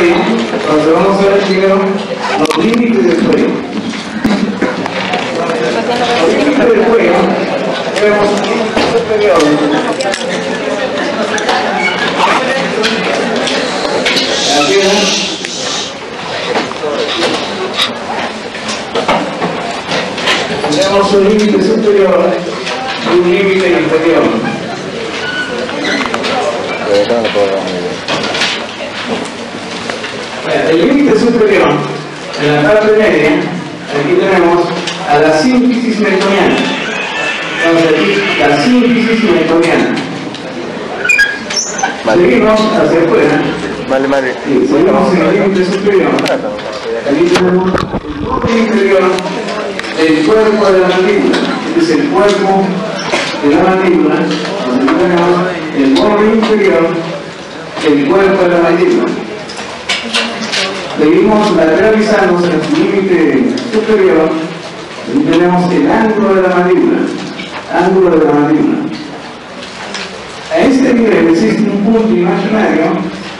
cuello. Entonces vamos a ver primero los límites del cuello. Los límites del cuello, tenemos límites superiores. Aquí tenemos un límite superior y un límite inferior. El límite superior, en la parte media, aquí tenemos a la sínfisis meltoniana. Entonces aquí, la sínfisis meltoniana. Seguimos hacia afuera. Sí, seguimos en el límite superior. Aquí tenemos el borde inferior del cuerpo de la mandíbula. Este es el cuerpo de la mandíbula, donde tenemos el borde inferior del cuerpo de la mandíbula. Seguimos lateralizando en el límite superior y tenemos el ángulo de la mandíbula. Ángulo de la mandíbula. A este nivel existe un punto imaginario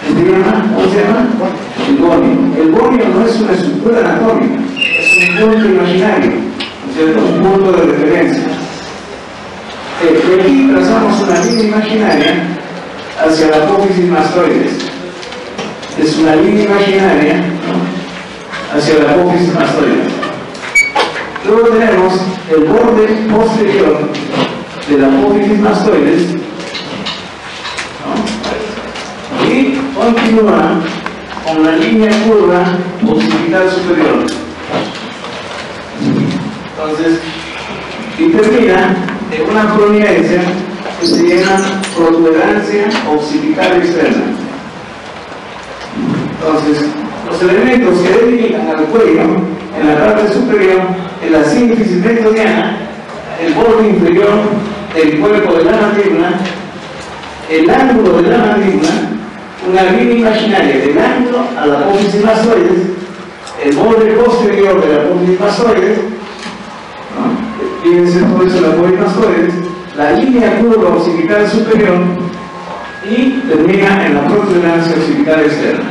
que se llama, ¿cómo se llama? El gonio. El gonio no es una estructura anatómica, es un punto imaginario, ¿no es cierto? Un punto de referencia. De aquí trazamos una línea imaginaria hacia la apófisis mastoides. Es una línea imaginaria, ¿no?, hacia la apófisis mastoides. Luego tenemos el borde posterior de la apófisis mastoides, ¿no?, y continúa con la línea curva occipital superior. Entonces, y termina en una prominencia que se llama protuberancia occipital externa. Entonces, los elementos que delimitan al cuello en la parte superior, en la sínfisis meltoniana, el borde inferior del cuerpo de la mandíbula, el ángulo de la mandíbula, una línea imaginaria del ángulo a la apófisis mastoides, el borde posterior de la apófisis mastoides, ¿no?, fíjense todo eso, la apófisis mastoides, la línea curva occipital superior y termina en la protuberancia occipital externa.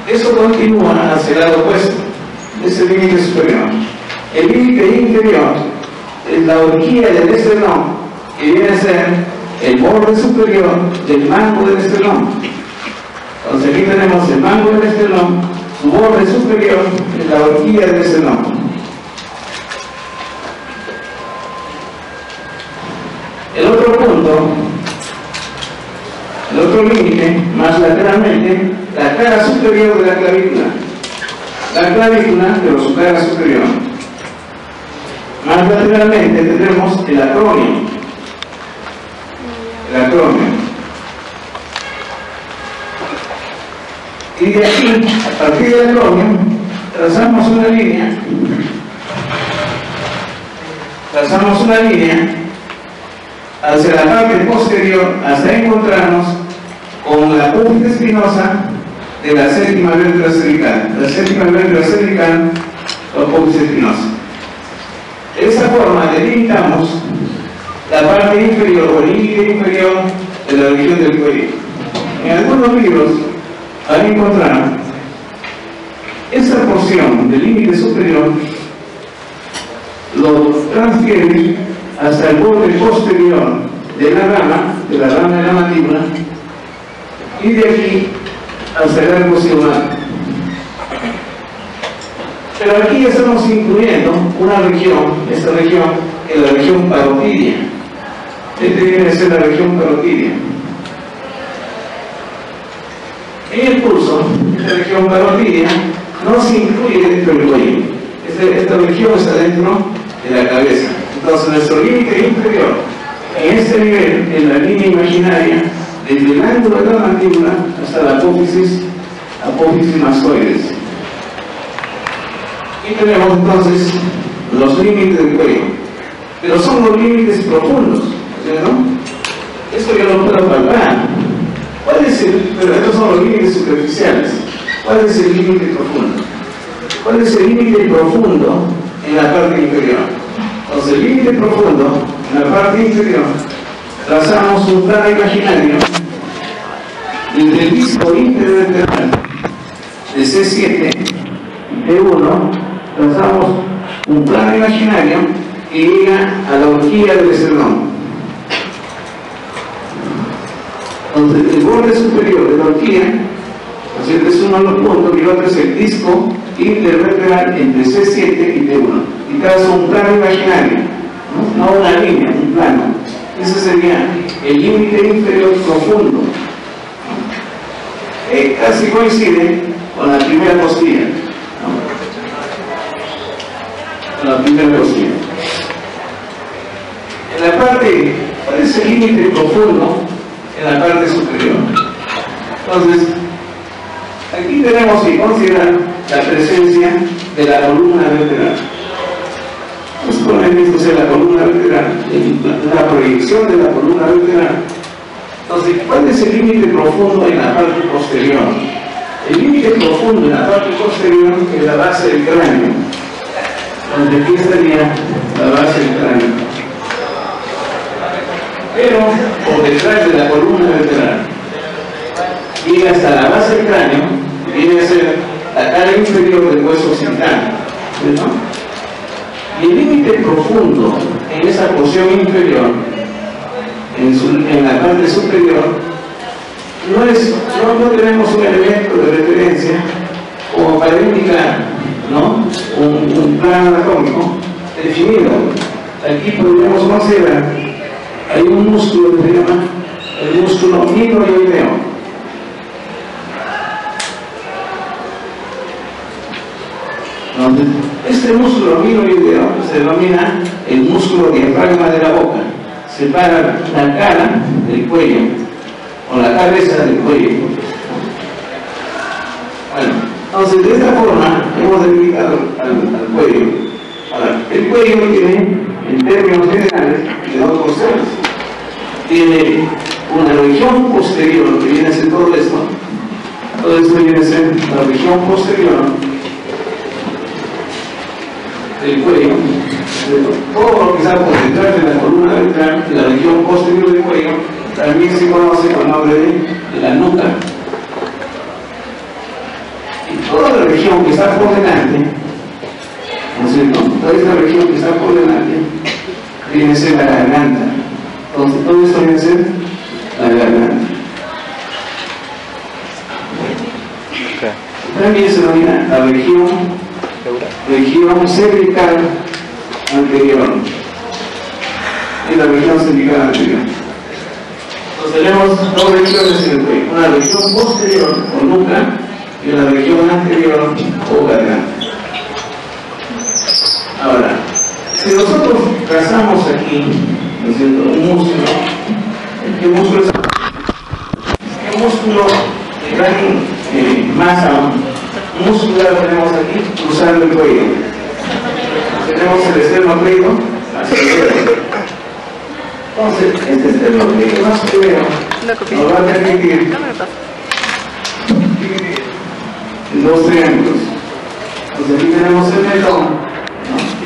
Eso continúa hacia el lado opuesto, ese límite superior. El límite inferior es la horquilla del esternón, que viene a ser el borde superior del mango del esternón. Entonces aquí tenemos el mango del esternón, su borde superior es la horquilla del esternón. El otro punto, el otro límite, más lateralmente, la cara superior de la clavícula. La clavícula, pero su cara superior. Más lateralmente tenemos el acronio. El acronio. Y de aquí, a partir del acronio, trazamos una línea. Trazamos una línea hacia la parte posterior hasta encontrarnos con la apófisis espinosa de la séptima vértebra cervical. La séptima vértebra cervical, la apófisis espinosa. De esa forma delimitamos la parte inferior o el límite inferior de la región del cuello. En algunos libros van a encontrar esa porción del límite superior, lo transfieren hasta el borde posterior de la rama de la mandíbula, y de aquí hasta el arco cigomal. Pero aquí estamos incluyendo una región, esta región es la región parotidia. Esta viene a ser la región parotidia. En el pulso, esta región parotidia no se incluye dentro del cuello. Esta región está dentro de la cabeza. Entonces nuestro límite inferior, en este nivel, en la línea imaginaria, desde el ángulo de la mandíbula hasta la apófisis mastoides. Y tenemos entonces los límites del cuello. Pero son los límites profundos, ¿no? Esto yo lo puedo palpar. ¿Cuál es pero estos son los límites superficiales. ¿Cuál es el límite profundo? ¿Cuál es el límite profundo en la parte inferior? Entonces el límite profundo en la parte inferior, trazamos un plano imaginario desde el disco intervertebral de C7 y T1, trazamos un plano imaginario que llega a la horquilla del esternón. Entonces, el borde superior de la horquilla, es uno de los puntos, y el otro es el disco intervertebral entre C7 y T1. Y trazo un plano imaginario, no una línea, un plano. Ese sería el límite inferior profundo. Casi coincide con la primera costilla. Con la primera costilla. En la parte, ¿cuál es el límite profundo? En la parte superior. Entonces, aquí tenemos que considerar la presencia de la columna vertebral. Pues con esto sea la columna vertebral, la proyección de la columna vertebral. Entonces, ¿cuál es el límite profundo en la parte posterior? El límite profundo en la parte posterior es la base del cráneo, donde aquí estaría la base del cráneo. Pero por detrás de la columna vertebral llega hasta la base del cráneo, que viene a ser la cara inferior del hueso occipital, ¿no? Y el límite profundo en esa porción inferior, en la parte superior, no tenemos un elemento de referencia como para indicar, ¿no?, un plano anatómico definido. Aquí podríamos considerar, hay un músculo que se llama el músculo microiodeo. Entonces, este músculo microiodeo se denomina el músculo diafragma de la boca. Separa la cara del cuello, o la cabeza del cuello. Bueno, entonces de esta forma hemos delimitado al cuello. Ahora, el cuello tiene, en términos generales, de dos cosas. Tiene una región posterior, que viene a ser todo esto viene a ser la región posterior del cuello, todo lo que está por detrás de la columna vertebral, de la región posterior del cuello, también se conoce con el nombre de la nuca. Y toda la región que está por delante, ¿no es cierto?, toda esta región que está por delante viene a ser la garganta. Entonces, todo esto viene a ser la garganta. También se denomina la región cervical anterior. Y la región cervical anterior. Entonces tenemos dos regiones en el cuello, una región posterior o nuca y una región anterior o garganta. Ahora, si nosotros trazamos aquí, ¿no es cierto?, un músculo, ¿qué músculo es? ¿Qué músculo de gran masa muscular tenemos aquí cruzando el cuello? Tenemos el esternocleido hacia el derecho. Entonces, este esternocleido más primero nos va a permitir en dos triángulos. Entonces aquí tenemos el mentón, ¿no?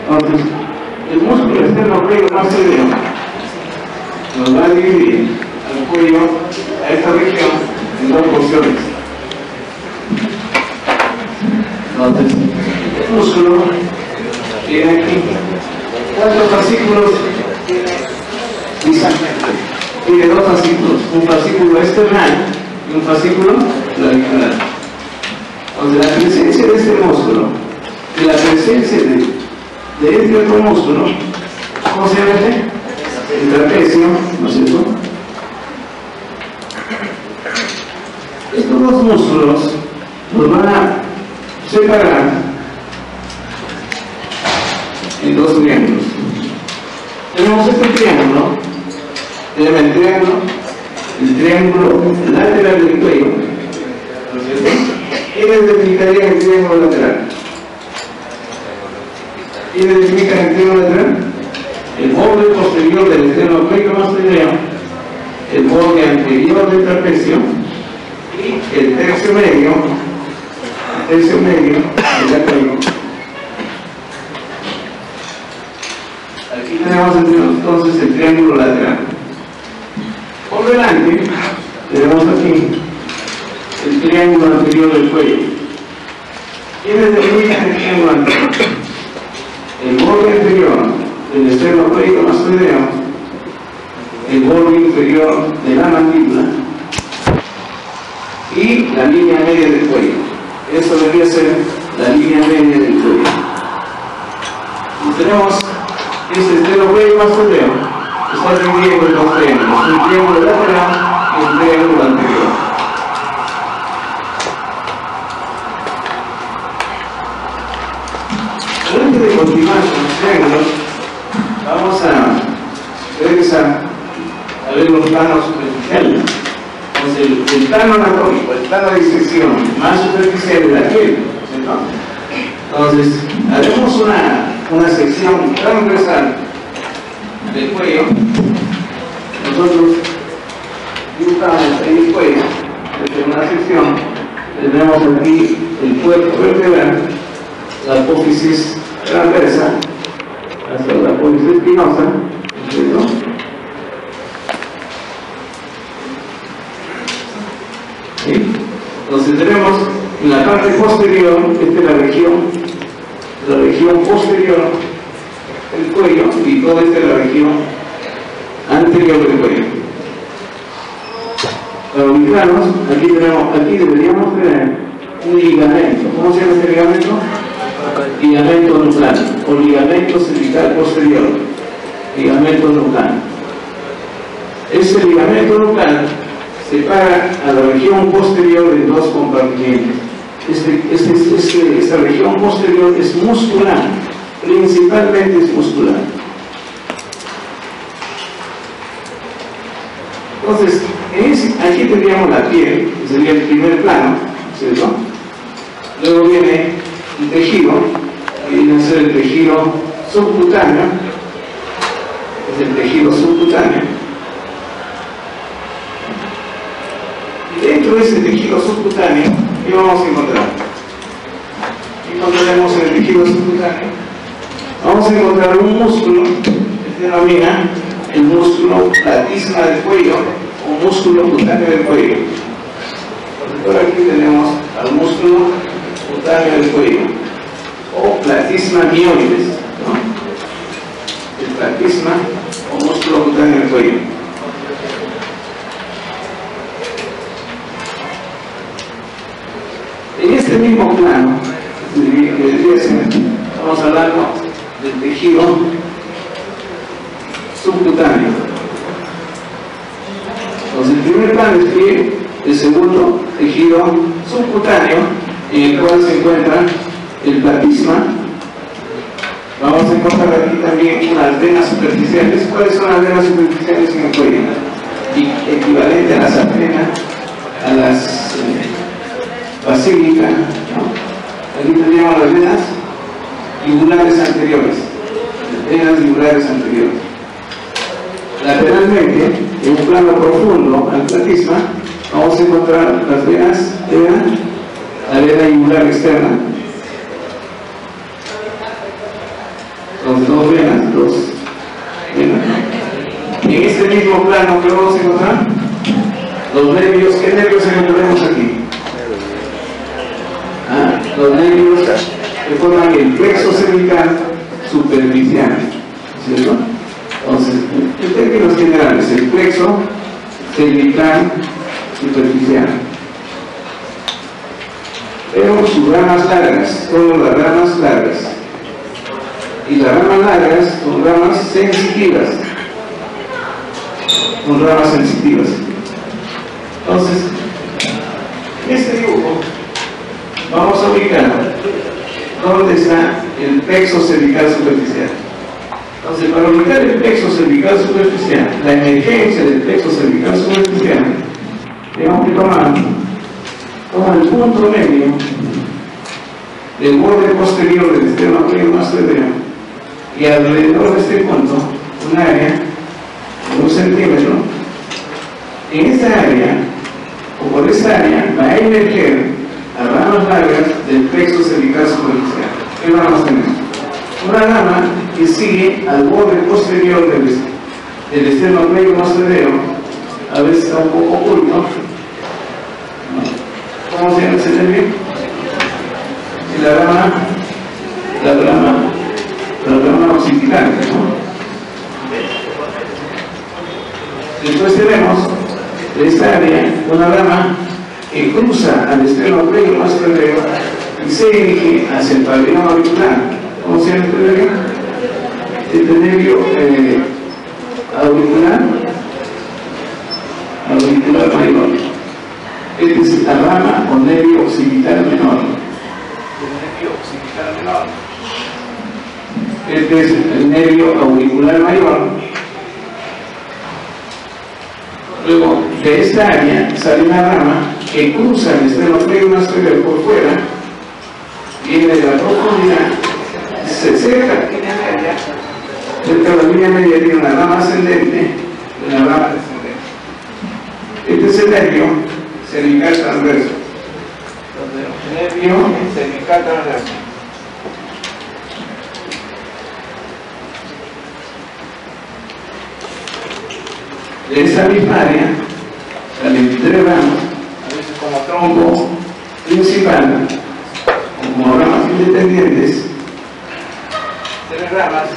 Entonces, el músculo esternocleido más severo nos va a dividir al cuello, a esta región, en dos porciones. Entonces, el músculo tiene aquí 4 fascículos discentes. Tiene 2 fascículos, un fascículo external y un fascículo clavicular. Entonces, la presencia de este músculo y la presencia de este otro músculo, ¿cómo se llama este? El trapecio, ¿no es cierto? Estos dos músculos nos van a separar en dos triángulos. Tenemos este triángulo, se llama el triángulo lateral del cuello, ¿no es cierto? ¿Quiénes definirían el triángulo lateral? ¿Quién identifica el triángulo lateral? El borde posterior del esternocleido masculino, el borde anterior del trapecio y el tercio medio tercio medio del cuello. Aquí tenemos entonces el triángulo lateral. Por delante tenemos aquí el triángulo anterior del cuello. ¿Quién determina el triángulo anterior? El borde anterior del esternocleidomastoideo, el borde inferior de la mandíbula y la línea media del cuello. Eso debería ser la línea media del cuello. Y tenemos este esternocleidomastoideo, está dividido en dos triángulos, un triángulo lateral y un triángulo anterior. Antes de continuar con los triángulos, vamos a regresar a ver los planos superficiales. Entonces, el plano anatómico, el plano de disección más superficial de la piel, ¿no? Entonces, haremos una sección transversal del cuello. Nosotros dibujamos ahí el cuello, desde una sección, tenemos aquí el cuerpo vertebral, la apófisis transversa hasta la apófisis espinosa, ¿no? ¿Sí? Entonces tenemos en la parte posterior, esta es la región posterior del cuello, y toda esta es la región anterior del cuello. Para ubicarnos, aquí deberíamos tener un ligamento. ¿Cómo se llama este ligamento? Ligamento nuclear o ligamento cervical posterior. Ligamento nuclear. Este ligamento nuclear separa a la región posterior en dos compartimentos. Esta región posterior es muscular, principalmente es muscular. Entonces, aquí tendríamos la piel, que sería el primer plano, ¿cierto? Luego viene el tejido, que viene a ser el tejido subcutáneo, es el tejido subcutáneo. Y dentro de ese tejido subcutáneo, ¿qué vamos a encontrar? ¿Qué encontraremos en el tejido subcutáneo? Vamos a encontrar un músculo que se denomina el músculo platisma del cuello o músculo cutáneo del cuello. Por aquí tenemos al músculo cutáneo del cuello o platisma mioides, ¿no? El platisma o músculo cutáneo del cuello. En este mismo plano, estamos hablando del tejido subcutáneo. Entonces, el primer plano es piel, el segundo, tejido subcutáneo, en el cual se encuentra el platisma. Vamos a encontrar aquí también unas venas superficiales. ¿Cuáles son las venas superficiales en el cuello? Equivalente a las apenas, a las basílicas, ¿no? Aquí tendríamos las venas yugulares anteriores. Venas yugulares anteriores. Lateralmente, en un plano profundo al platisma, vamos a encontrar las venas, la vena yugular externa. Entonces, dos venas. En este mismo plano, ¿qué vamos a encontrar? Los nervios. ¿Qué nervios encontraremos aquí? Los nervios que forman el plexo cervical superficial, ¿cierto? Entonces, en términos generales, el plexo cervical superficial. Pero sus ramas largas, solo las ramas largas. Y las ramas largas son ramas sensitivas. Son ramas sensitivas. Entonces, en este dibujo vamos a ubicar dónde está el plexo cervical superficial. Entonces, para ubicar el plexo cervical superficial, la emergencia del plexo cervical superficial, tenemos que tomar el punto medio del borde posterior del esternocleidomastoideo y alrededor de este punto, un área de 1 centímetro. En esta área, o por esta área, va a emerger la rama ramas largas del plexo cervical superficial. ¿Qué ramas tenemos? Una rama que sigue al borde posterior del esternocleidomastoideo, a veces está un poco oculto. ¿Cómo se llama ese nervio? Y la rama occipital, ¿no? Después tenemos de esta área una rama que cruza al esternocleidomastoideo y se dirige hacia el pabellón auricular. ¿Cómo se llama este nervio? Este nervio auricular mayor. Esta es la rama o nervio occipital menor. Este es el nervio auricular mayor. Luego, de esta área sale una rama que cruza el esternocleidomastoideo por fuera, viene de la profundidad, se acerca cerca de la línea media, tiene una rama ascendente y una rama descendente. Este es el nervio cervical transverso. Nervio cervical transverso. De esa misma área salen 3 ramas, a veces como tronco principal o como ramas independientes, 3 ramas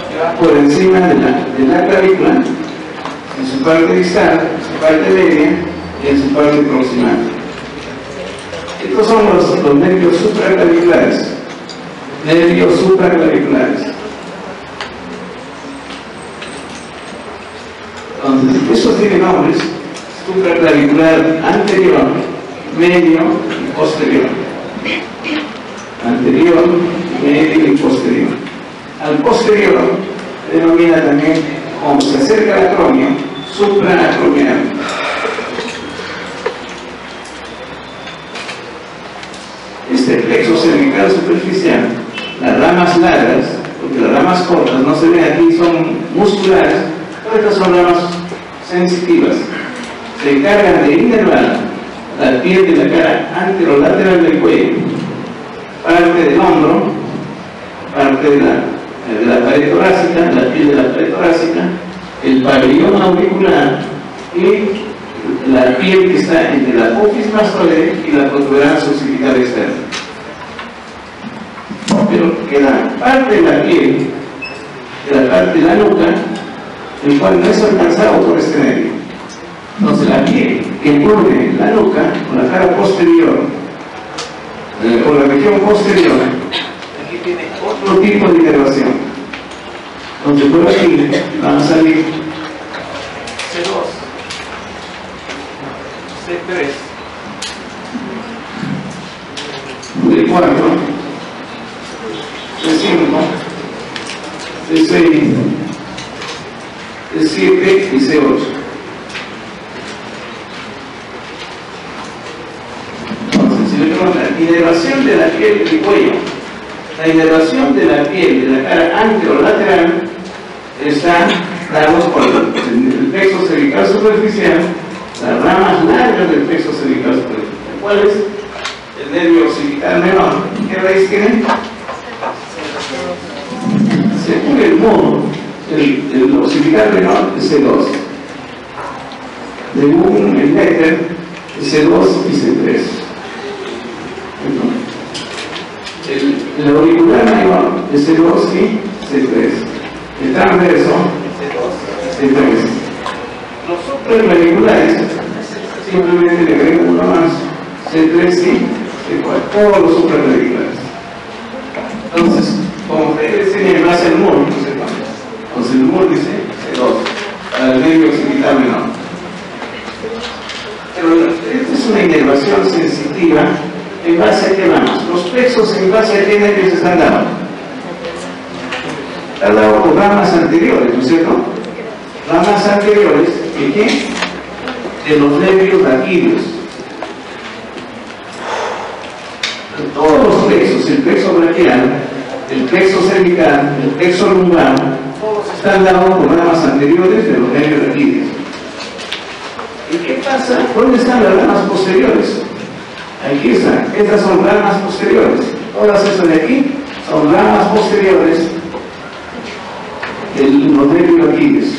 que van por encima de la clavícula, en su parte distal, en su parte media y en su parte proximal. Estos son los nervios supraclaviculares. Nervios supraclaviculares. Entonces, eso tiene nombres: supraclavicular anterior, medio y posterior. Anterior, medio y posterior. Al posterior se denomina también, como se acerca al acronio, supraacromial. Este plexo cervical superficial, las ramas largas, porque las ramas cortas no se ven aquí, son musculares. Estas son ramas sensitivas, se encargan de inervar la piel de la cara anterolateral del cuello, parte del hombro, parte de la pared torácica, la piel de la pared torácica, el pabellón auricular y la piel que está entre la apófisis mastoide y la protuberancia occipital externa. Pero queda parte de la piel, de la parte de la nuca, el cual no es alcanzado por este nervio. Entonces la piel que cubre la nuca, o la cara posterior, o la región posterior, aquí tiene otro tipo de inervación. Entonces por aquí van a salir C2, C3, C4, C5, C6, C7 y C8. Entonces, si le preguntan, inervación de la piel del cuello, la inervación de la piel de la cara anterolateral está dados por el plexo cervical superficial, las ramas largas del plexo cervical superficial. ¿Cuál es? El nervio occipital menor. ¿Qué raíz tiene? Según el modo, el occipital menor es C2. Según el Meter, es C2 y C3. El auricular mayor es C2 y C3. El transverso C2 y C3. Los supraclaviculares simplemente le agrego uno más, C3 y C4, todos los supraclaviculares. Entonces, como ustedes tienen base el MUR, entonces el MUR dice C2, al nervio occipital menor. Pero esta es una inervación sensitiva en base a qué ramas. Los plexos en base a qué nervios están dados. Están dados por ramas anteriores, ¿no es cierto? Ramas anteriores, ¿de qué? De los nervios raquídeos. Todos los plexos, el plexo braquial, el plexo cervical, el plexo lumbar, todos están dados por ramas anteriores de los nervios raquídeos. ¿Y qué pasa? ¿Dónde están las ramas posteriores? Aquí están, estas son ramas posteriores. Todas estas de aquí son ramas posteriores del nervio Aquiles.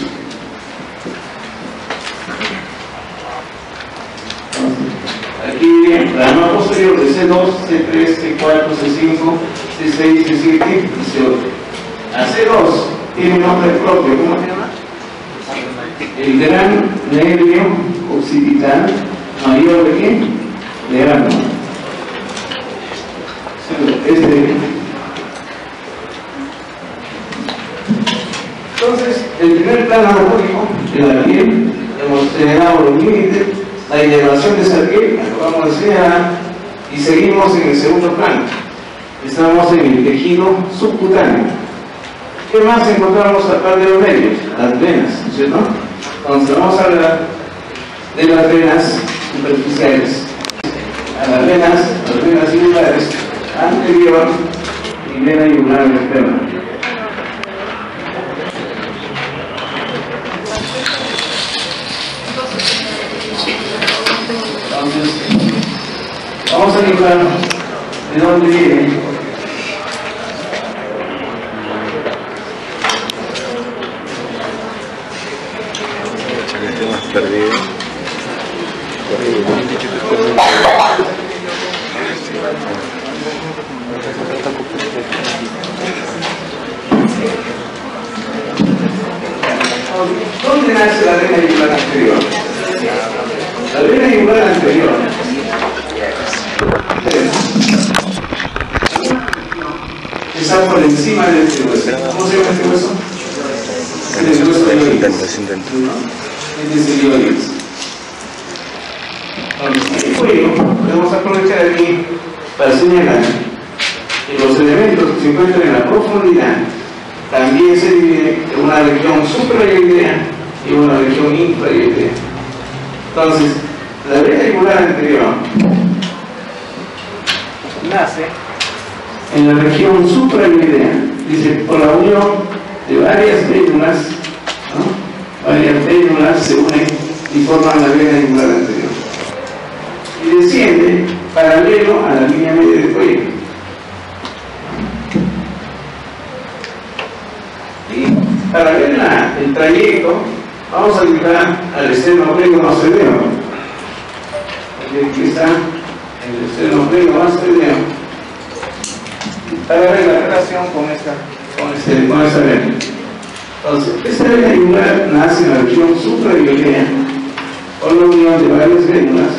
Aquí rama posterior de C2, C3, C4, C5, C6, C7 y C8. A C2 tiene un nombre propio, ¿cómo se llama? El gran nervio occipital mayor de qué? De ano. Entonces, el primer plano anatòmico de la piel, hemos generado los límites, la inervación de esa piel, vamos a enseñar, y seguimos en el segundo plano. Estamos en el tejido subcutáneo. ¿Qué más encontramos aparte de los nervios? Las venas, ¿cierto? Entonces vamos a hablar de las venas superficiales. A las venas yugulares, anterior y vena yugular externa. Entonces, vamos a dibujar de dónde viene. Perdido. ¿Dónde nace la vena yugular anterior? La vena yugular anterior está por encima de este hueso. ¿Cómo se llama este hueso? El hueso de Ioides. Este es el Ioides. El cuello, podemos aprovechar aquí para señalar que los elementos que se encuentran en la profundidad también se dividen en una región suprayoidea y una región infrayoidea. Entonces, la vena yugular anterior nace en la región suprayoidea, dice, por la unión de varias vénulas, ¿no? Varias vénulas se unen y forman la vena yugular anterior. Y desciende paralelo a la línea media del cuello. Y para ver el trayecto, vamos a dibujar al esternocleidomastoideo. Aquí está el esternocleidomastoideo. Para ver la relación con esta vena. Entonces, esta vena yugular nace en la región suprayoidea por la unión de varias vénulas,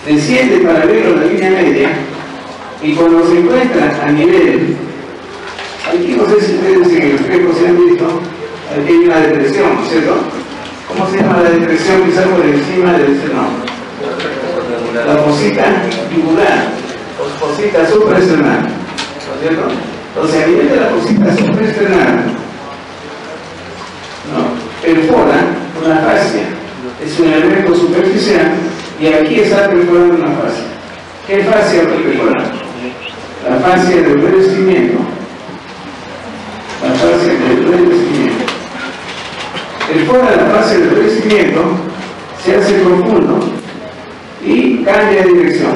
desciende paralelo a la línea media y cuando se encuentra a nivel, aquí no sé si ustedes en el espejo se han visto, aquí hay una depresión, ¿cierto? ¿Cómo se llama la depresión que está por encima del esternón? La fosita yugular, o fosita supraesternal, ¿no es cierto? Entonces a nivel de la fosita supraesternal, perfora una fascia, es un elemento superficial. Y aquí está perforando una fascia. ¿Qué fascia va a perforar? La fascia del revestimiento. La fascia del revestimiento. Perfora la fascia del revestimiento, se hace profundo y cambia de dirección.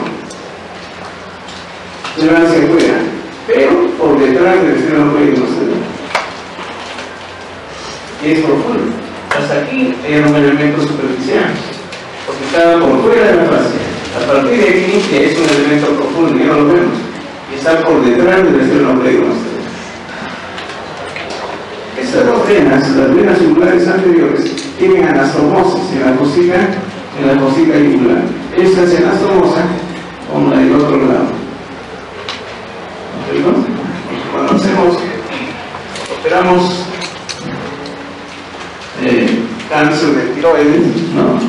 Se va hacia afuera, pero por detrás del esternocleidomastoideo. Y es profundo. Hasta aquí era un elemento superficial, porque estaba por fuera de la fascia. A partir de aquí es un elemento profundo, ya no lo vemos, y está por detrás del esternocleidomastoideo. Estas dos venas, las venas yugulares anteriores, tienen anastomosis en la fosita yugular. Esta es anastomosa como la del otro lado. Cuando operamos cáncer de tiroides, ¿no?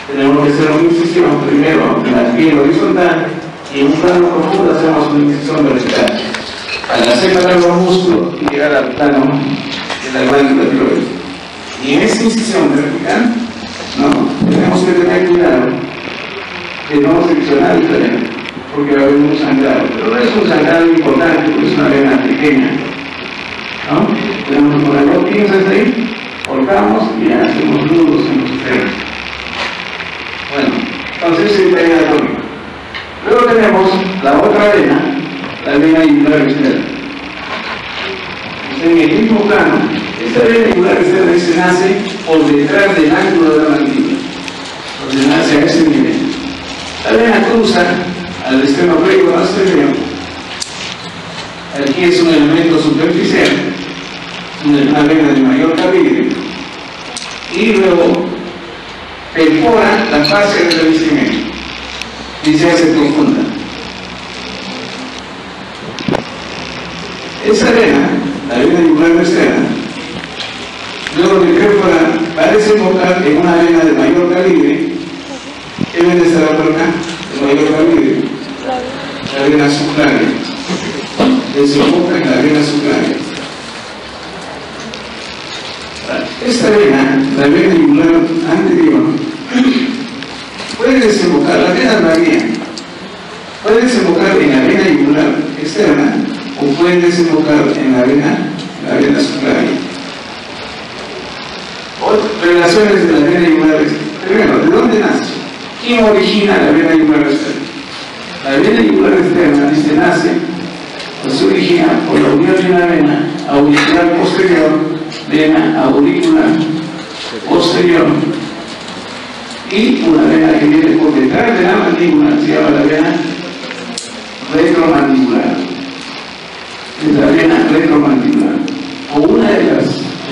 Tenemos que hacer una incisión primero en la piel horizontal y en un plano profundo hacemos una incisión vertical para separar los músculos y llegar al plano de la glándula tiroides. Y en esa incisión vertical, ¿no? Tenemos que tener cuidado de no seccionar el terreno, porque va a haber un sangrado, pero no es un sangrado importante porque es una vena pequeña, ¿no? Tenemos que poner dos pinzas ahí, colgamos y hacemos nudos en los extremos. Bueno, entonces ese es el detalle anatómico. Luego tenemos la otra vena, la vena yugular externa. En el mismo plano, esta vena yugular externa se nace por detrás del ángulo de la mandíbula, donde nace a ese nivel. La vena cruza al extremo recto anterior. Aquí es un elemento superficial, una vena de mayor calibre, y luego perfora la fascia del revestimiento y se hace profunda. Esa vena, la vena yugular externa, luego de perforar, va a desembocar en una vena de mayor calibre. ¿Qué vena estará por acá? De mayor calibre. La vena subclavia. Desemboca en la vena subclavia. Esta vena, la vena yugular anterior, puede desembocar, la vena varía, puede desembocar en la vena yugular externa o puede desembocar en la vena subclavia. Relaciones de la vena yugular externa. Primero, ¿de dónde nace? ¿Quién origina la vena yugular externa? La vena yugular externa se nace o se origina por la unión de una vena auricular posterior, vena auricular posterior, y una vena que viene por detrás de la mandíbula, se llama la vena retromandibular. Es la vena retromandibular, o una de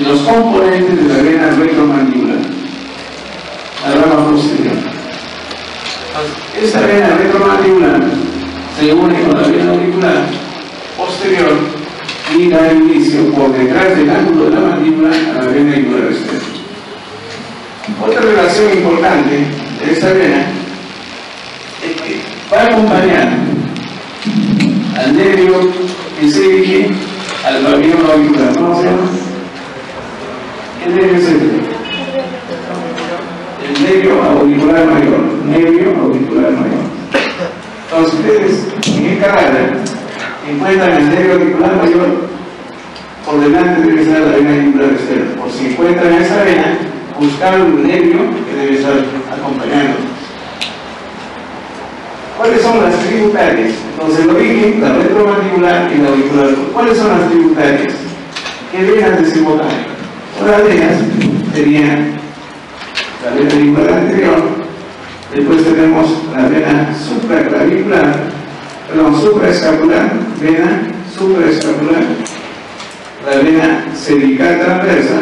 los componentes de la vena retromandibular, la rama posterior. Esta vena retromandibular se une con la vena auricular posterior y da inicio por detrás del ángulo de la mandíbula a la vena yugular externa. Otra relación importante de esta vena es que va a acompañar al nervio que se dirige al pabellón auricular. ¿Cómo se llama? ¿Qué nervio es este? El nervio auricular mayor. Nervio auricular mayor. Entonces ustedes en esta raya encuentran el nervio auricular mayor, por delante debe estar la vena yugular externa. Por si encuentran esa vena, buscar un nervio que debe estar acompañando. ¿Cuáles son las tributarias? Entonces el origen, la retromandibular y la auricular. ¿Cuáles son las tributarias? ¿Qué venas desembocan? Una de ellas sería la vena yugular anterior. Después tenemos la vena supraescapular, vena supraescapular, la vena cervical transversa,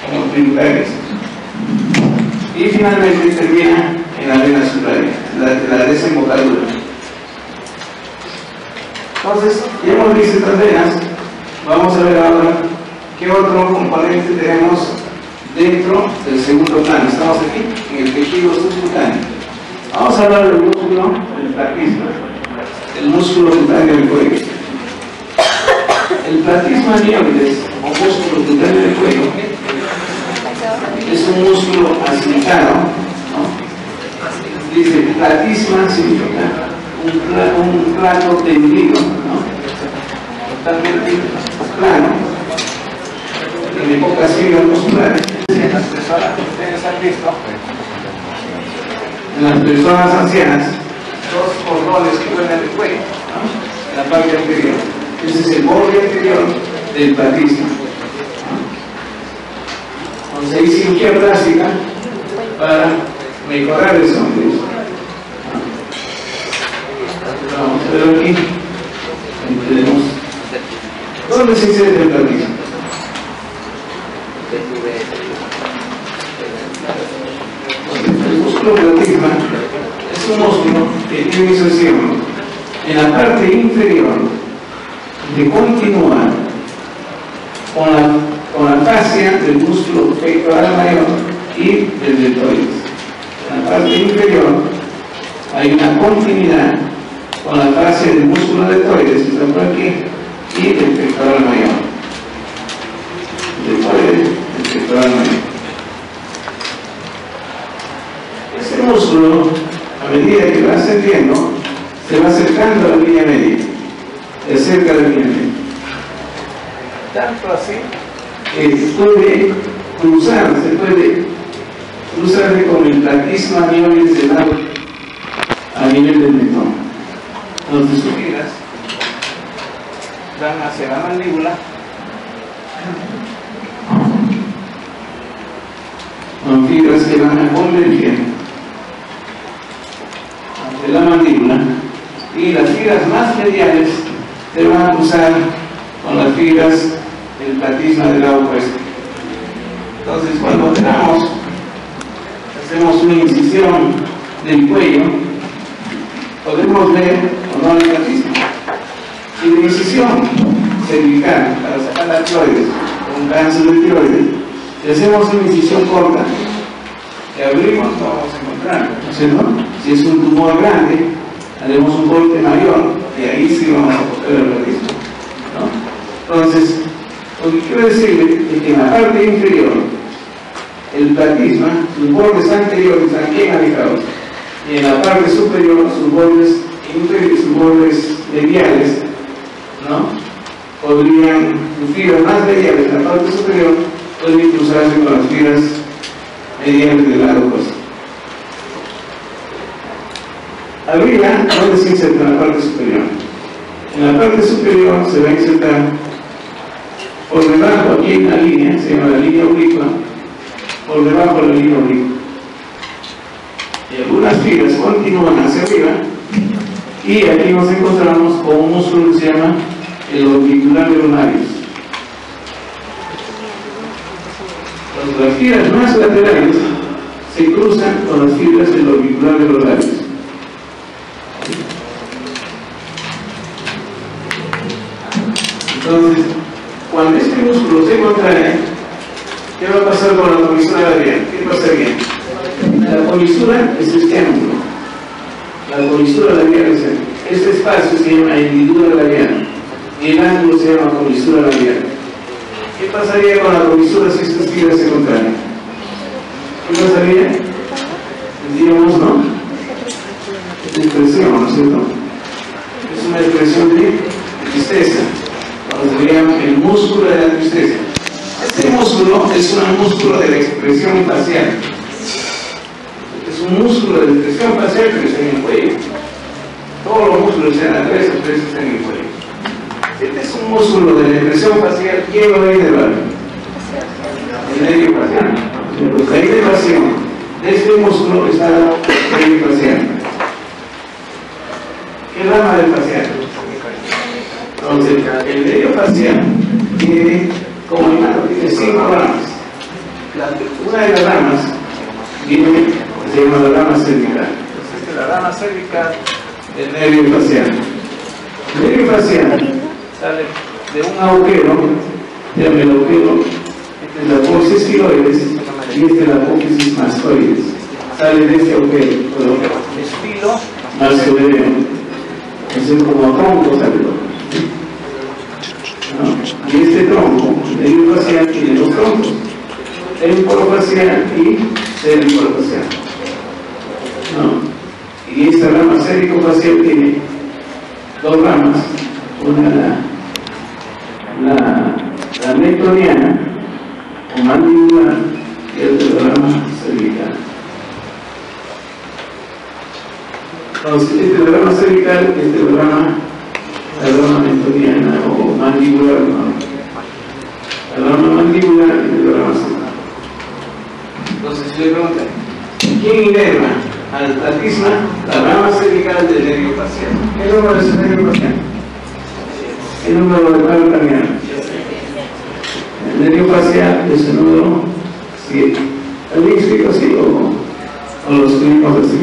como tributarias. Y finalmente termina en la vena subclavia, la desembocadura. Entonces, ya hemos visto estas venas. Vamos a ver ahora qué otro componente tenemos dentro del segundo plano. Estamos aquí en el tejido subcutáneo. Vamos a hablar del músculo del platisma, el músculo cutáneo del cuello. El platisma nióides, o músculo cutáneo del cuello, es un músculo acicado, ¿no? Dice platisma significa un plano tendido, ¿no? Totalmente plano, tiene pocas fibras musculares. En las personas que ustedes han visto, en las personas ancianas, dos cordones que vuelven el cuello, ¿no? En la parte anterior. Ese es el borde anterior del platisma. Entonces hay cirugía plástica para mejorar eso. Vamos a ver aquí. Tenemos. ¿Dónde se inserta el platisma? El músculo platisma es un músculo que tiene inserción en la parte inferior de continuar con la fascia del músculo pectoral mayor y del deltoides. En la parte inferior hay una continuidad con la fascia del músculo deltoides, que está por aquí, y del pectoral mayor. Deltoides, del pectoral mayor. Este músculo, a medida que va ascendiendo, se va acercando a la línea media, de cerca de la línea media. Tanto así que puede cruzar, se puede cruzarse con el platisma miolis del lado a nivel del mentón. Entonces sus fibras van hacia la mandíbula, con fibras que van a converger ante la mandíbula, y las fibras más mediales se van a cruzar con las fibras del platisma del lado opuesto. Entonces, cuando hacemos una incisión del cuello, podemos ver o no el platisma. Y la incisión cervical para sacar la tiroides, con cáncer de tiroides, si hacemos una incisión corta, que abrimos, no vamos a encontrar, ¿no es cierto? Si es un tumor grande, haremos un corte mayor, y ahí sí vamos a coger el platisma, ¿no? Entonces, lo que quiero decirle es que en la parte inferior, el platisma, sus bordes anteriores están bien alejados, y en la parte superior, sus bordes mediales, ¿no? Sus fibras más mediales en la parte superior podrían cruzarse con las fibras mediales del lado opuesto. Arriba, ¿dónde se inserta en la parte superior? En la parte superior se va a insertar por debajo, aquí en la línea, se llama la línea oblicua, por debajo de la línea oblicua. Y algunas fibras continúan hacia arriba, y aquí nos encontramos con un músculo que se llama el orbicular de los labios. Las fibras más laterales se cruzan con las fibras del orbicular de los labios. Entonces, cuando este músculo se contrae, ¿qué va a pasar con la comisura labial? ¿Qué pasaría? La comisura es este ángulo. La comisura labial es este espacio se llama hendidura labial y el ángulo se llama comisura labial. ¿Qué pasaría con la comisura si estas fibras se contraen? ¿Qué pasaría? Decíamos, ¿no? Expresión, ¿no es cierto? Es una expresión de tristeza. Se llama el músculo de la tristeza. Este músculo es un músculo de la expresión facial. Es un músculo de la expresión facial que está en el cuello. Todos los músculos están atrás, están en el cuello. Este es un músculo de la expresión facial. ¿Quién lo ve de verdad? El nervio facial. La inervación de este músculo está el nervio facial. ¿Qué rama del facial? Entonces, el nervio facial tiene, como hermano, tiene 5 ramas. Una de las ramas se llama la rama cervical. Entonces, la rama cervical del nervio facial. El nervio facial sale de un agujero, se llama el agujero, este es la apófisis tiroides y este es la apófisis mastoides. Sale de este agujero, estilo mastoideo. Es como tronco, sale. ¿No? Y este tronco, el nervio facial, tiene 2 troncos, temporofacial y cervicofacial, ¿no? Y esta rama cervicofacial tiene 2 ramas, una la mectoniana o mandibular y otra rama cervical. Entonces, esta es la rama cervical, esta es la rama mectoniana o mandibular, ¿no? La rama mandibular y la rama cervical. Entonces, si le preguntan, ¿quién inerva al platisma? La rama cervical del nervio facial. ¿Qué número es el nervio facial? El número de paro craneal. El nervio facial es el número 7. ¿Alguien explica así o lo escribimos así?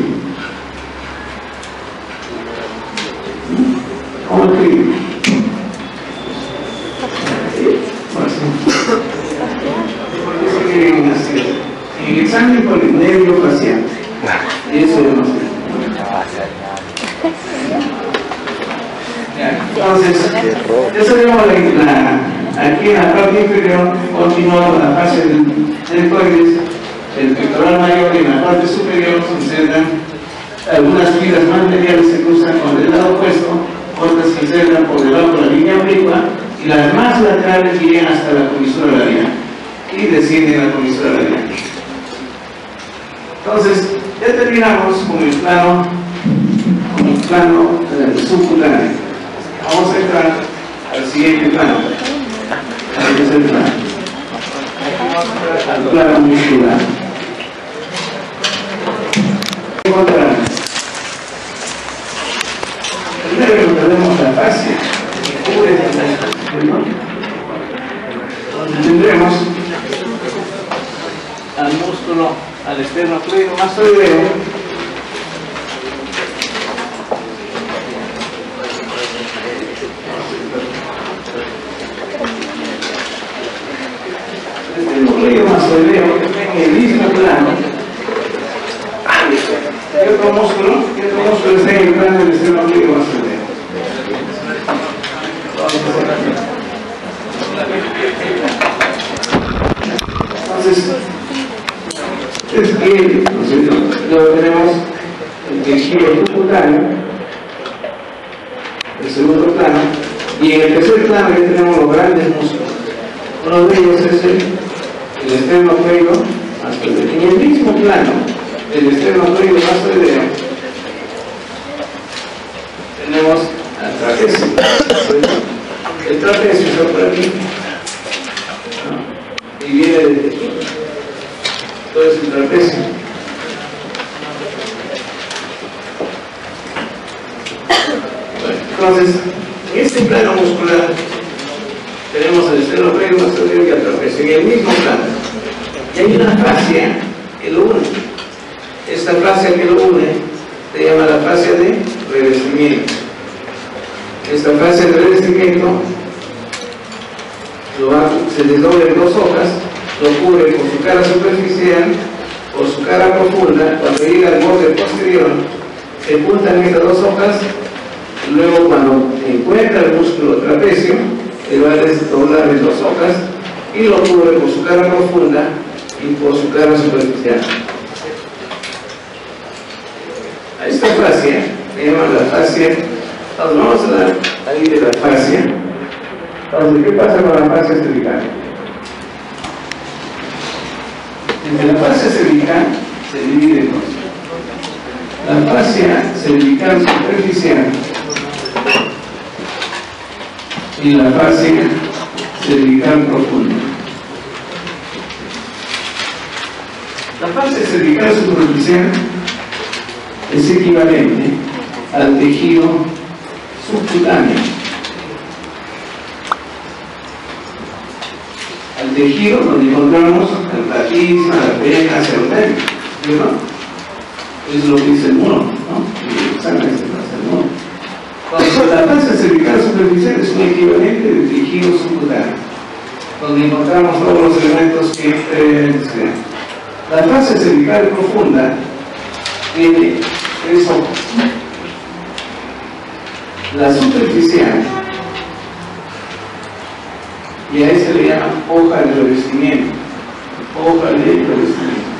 ¿Cómo escribimos? ¿Por qué se escriben así? En el examen por el nervio facial. Eso yo no sé. Entonces, eso digamos aquí en la parte inferior continúa la fase del coides, el pectoral mayor, y en la parte superior se insertan algunas fibras más mediales, se cruzan con el lado opuesto, otras se insertan por debajo de la línea oblicua y las más laterales llegan hasta la comisura labial y descienden a la comisura labial. Entonces, ya terminamos con el plano subcutáneo. Vamos a entrar al siguiente plano. Ahí es el plano. Al plano muscular. Primero tenemos la fascia que cubre el músculo, donde tendremos al músculo, al esternocleidomastoideo, en el mismo plano. ¿Qué otro músculo está en el plano del esternocleidomastoideo? Entonces, luego tenemos el tejido subcutáneo, el segundo plano, y en el tercer plano ya tenemos los grandes músculos. Uno de ellos es el esternocleidomastoideo. En el mismo plano del esternocleidomastoideo tenemos al trapecio. El trapecio está por aquí, ¿no? Y viene desde aquí. Todo es el trapecio. Entonces, en este plano muscular tenemos el esternocleidomastoideo y el trapecio en el mismo plano. Y hay una fascia que lo une. Esta fascia que lo une se llama la fascia de revestimiento. Esta fascia de revestimiento se desdobla en dos hojas, lo cubre por su cara superficial, por su cara profunda. Cuando llega al borde posterior, se juntan estas dos hojas. Luego, cuando encuentra el músculo trapecio, se va a desdoblar en dos hojas y lo cubre por su cara profunda y por su cara superficial. A esta fascia se llama la fascia. Entonces, vamos a dar ahí de la fascia. Entonces, ¿qué pasa con la fascia cervical? Entre la fascia cervical se divide en dos. La fascia cervical superficial y la fascia cervical profunda. La fascia cervical superficial es equivalente al tejido subcutáneo, al tejido donde encontramos el platisma, la vena, el arteria, ¿no? Es lo que dice el muro, ¿no? Y sangre se pasa el muro. Entonces, la fascia cervical superficial es un equivalente del tejido subcutáneo, donde encontramos todos los elementos que tenemos. La fascia cervical profunda tiene tres hojas. La superficial, y a esta le llaman hoja de revestimiento. Hoja de revestimiento.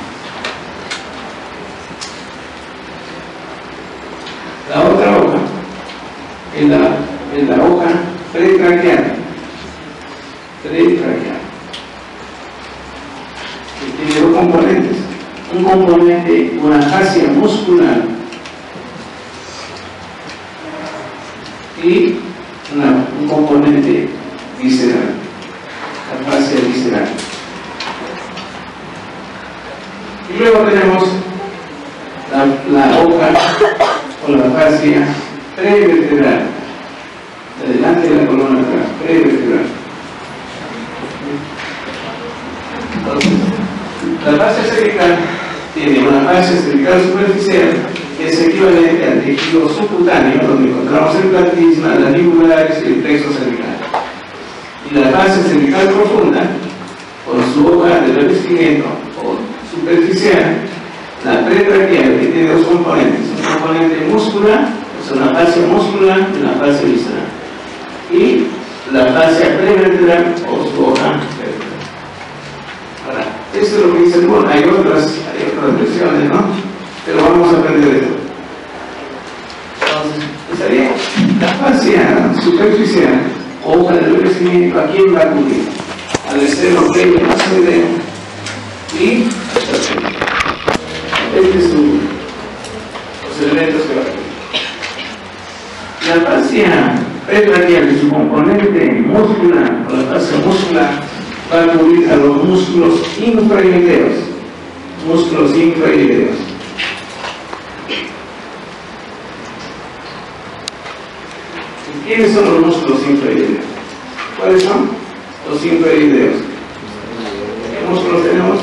La otra hoja es la hoja pretraqueal. Pretraqueal. Que tiene dos componentes. Un componente, una fascia muscular, y un componente visceral, la fascia visceral. Y luego tenemos la hoja o la fascia prevertebral, delante de la columna atrás, prevertebral. Entonces, la fascia cervical tiene una fascia cervical superficial que es equivalente al tejido subcutáneo, donde encontramos el platisma, las ligulares y el plexo cervical. Y la fascia cervical profunda, con su hoja de revestimiento o superficial, la pretraqueal, que tiene dos componentes: un componente muscular, es una fascia muscular y una fascia visceral, y la fascia prevertebral o su hoja vertebral. Ahora, esto es lo que dice el MON. Hay otras versiones, ¿no? Pero vamos a aprender esto. Entonces, estaría la fascia superficial, hoja de revestimiento. ¿A quién va a acudir? Al esternocleidomastoideo y Este es los elementos que va a tener. La fascia pretraquial y su componente muscular, o la fascia muscular, va a cubrir a los músculos infraíleos. Músculos infraíleos. ¿Quiénes son los músculos infraíleos? ¿Cuáles son? Los infraíleos. ¿Qué músculos tenemos?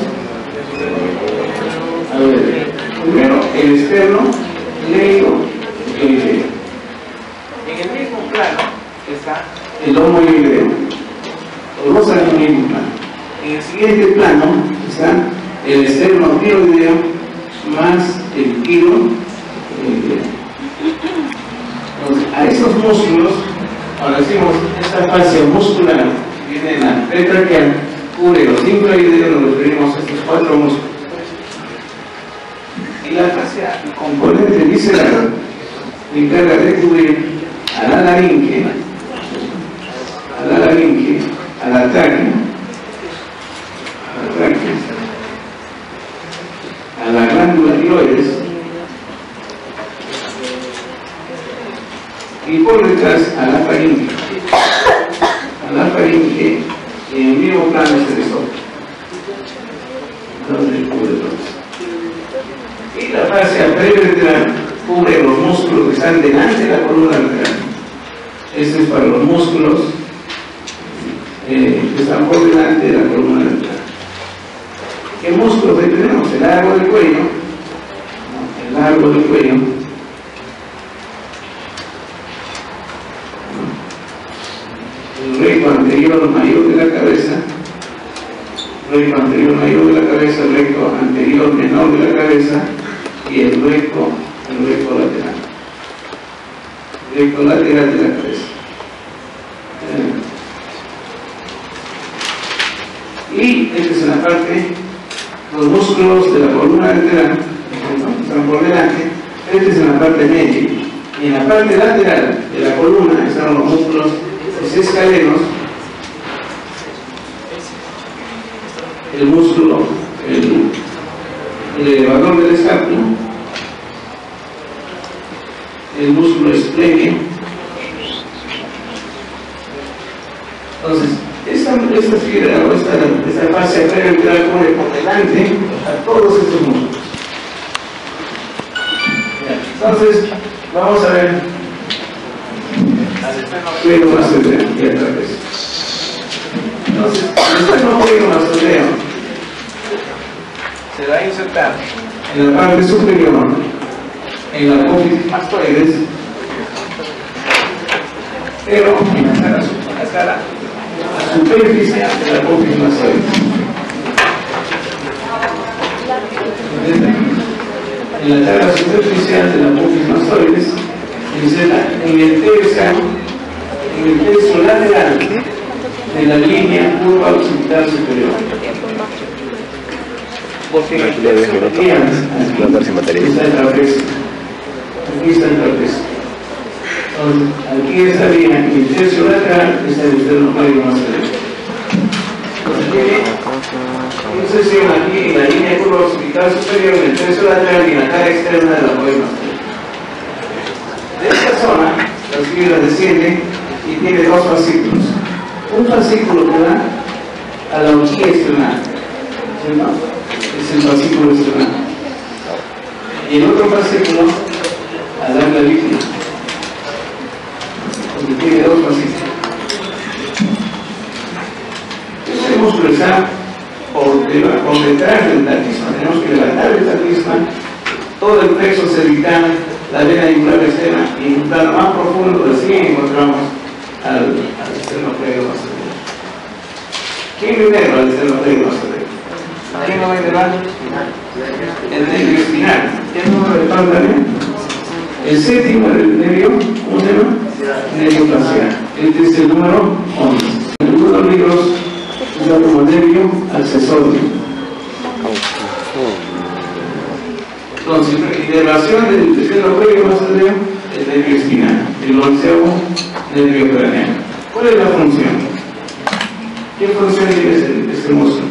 A ver, primero el externo, léico y el ileo. En el mismo plano está el lomo ileo. Los dos están en el mismo plano. En el siguiente plano está el externo tiroideo más el tiroideo. Entonces, a esos músculos, cuando decimos esta fascia muscular viene en la pretraquial, cubre los infraíleos, nos referimos a estos cuatro músculos. Y la fascia componente visceral se encarga de cubrir a la laringe, a la tráquea, a la glándula tiroides y por detrás a la faringe. A la faringe y en el mismo plano es el esófago, donde cubre todo. Y la fascia preventral cubre los músculos que están delante de la columna vertebral. Esto es para los músculos que están por delante de la columna vertebral. ¿Qué músculos ahí tenemos? El largo del cuello, el largo del cuello, el recto anterior mayor de la cabeza, recto anterior mayor de la cabeza, el recto anterior menor de la cabeza y el recto lateral. Recto lateral de la cabeza. Y esta es la parte, los músculos de la columna vertebral, están por delante, esta es la parte media. Y en la parte lateral de la columna están los músculos escalenos, el músculo, el elevador del escápulo, el músculo esplenio. Entonces, esta fibra o esta fascia preventral pone por delante a todos estos músculos. Entonces, vamos a ver al esternocleido masodeo y al trapecio. Entonces, el esternocleido masodeo se va a insertar en la parte superior, en la apófisis mastoides, pero en la cara superficial de la apófisis mastoides. En la cara superficial de la apófisis mastoides se inserta en el tercio lateral de la línea curva occipital superior. Porque en el tercio lateral está el trapecio. Aquí está el trapecio. Entonces, aquí estaría en el tercio lateral, está el esternocleido masodeo. Entonces tiene inserción aquí en la línea curva occipital superior, en el tercio lateral y en la cara externa de la apófisis mastoides. De esta zona, las fibras descienden y tiene dos fascículos. Un fascículo que da a la horquilla external, es el fascículo external, y el otro fascículo a la clavícula, porque tiene dos fascículos. Este músculo está por detrás del taquisma. Tenemos que levantar el taquisma, todo el plexo cervical, la vena yugular externa, y en un plano más profundo recién encontramos al esternocleido masodeo. ¿Quién primero al esternocleido masodeo? ¿Quién lo va a llevar? El nervio espinal. ¿Qué número de falta también? El séptimo del nervio, ¿cómo se llama? Nervio facial. Este es el número 11. En algunos libros se llama como nervio accesorio. Entonces, inervación del esternocleido masodeo, el nervio espinal. El 11º nervio craneal. ¿Cuál es la función? ¿Qué función tiene este músculo?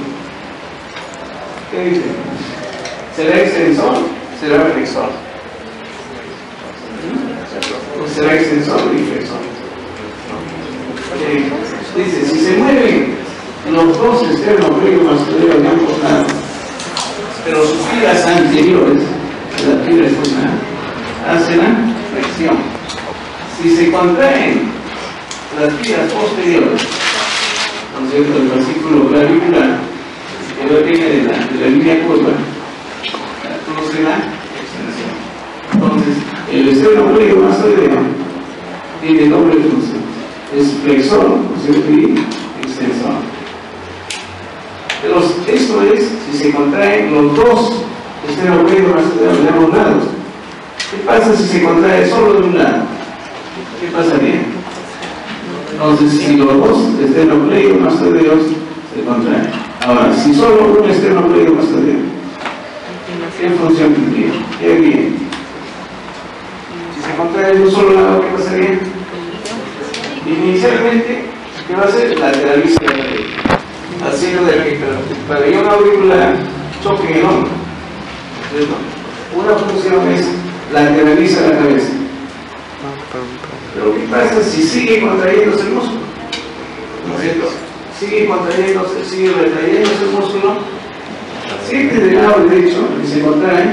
¿Qué dice? ¿Será extensor será extensor o flexor. Dice, si se mueven los dos esternocleidomastoideos de ambos lados, pero sus filas anteriores, las filas hacen la flexión. Si se contraen las filas posteriores, ¿no es cierto?, el fascículo clavicular, que lo tiene de la línea curva, produce la extensión. Entonces, el esternocleidomastoideo tiene doble función. Es flexor, ¿no es cierto?, y extensor. Pero esto es si se contraen los dos esternocleidomastoideos de ambos lados. ¿Qué pasa si se contrae solo de un lado? ¿Qué pasaría? Entonces, si los dos esternocleidomastoideos se contraen. Ahora, si solo un esternocleidomastoideo, ¿qué función tendría? ¿Qué haría? Si se contrae de un solo lado, ¿qué pasaría? Inicialmente, ¿qué va a hacer? Lateraliza la derecha, haciendo de que el pabellón auricular choque en el hombro. Una función es lateraliza la cabeza. Pero ¿qué pasa si sigue contrayéndose el músculo? ¿No es cierto? Sigue contrayéndose, sigue retrayéndose el músculo. Siempre del lado derecho, que se contrae,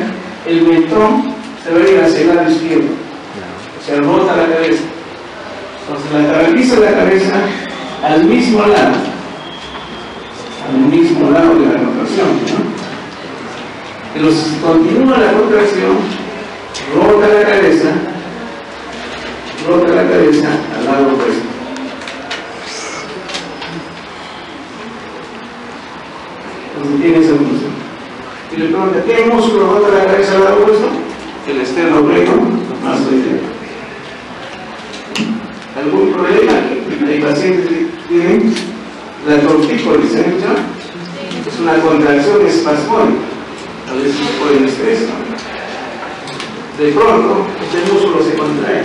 el mentón se va a ir hacia el lado izquierdo. Se rota la cabeza. Entonces lateraliza la cabeza al mismo lado de la rotación, ¿no? Pero si continúa la contracción, rota la cabeza al lado opuesto. Entonces tiene esa función. Y le pregunta, ¿qué músculo rota la cabeza al lado opuesto? El esternocleidomastoideo. ¿Algún problema? Hay pacientes que tienen la tortícolis, ¿se han escuchado? Es una contracción espasmódica, a veces por el estrés, ¿no? De pronto, este músculo se contrae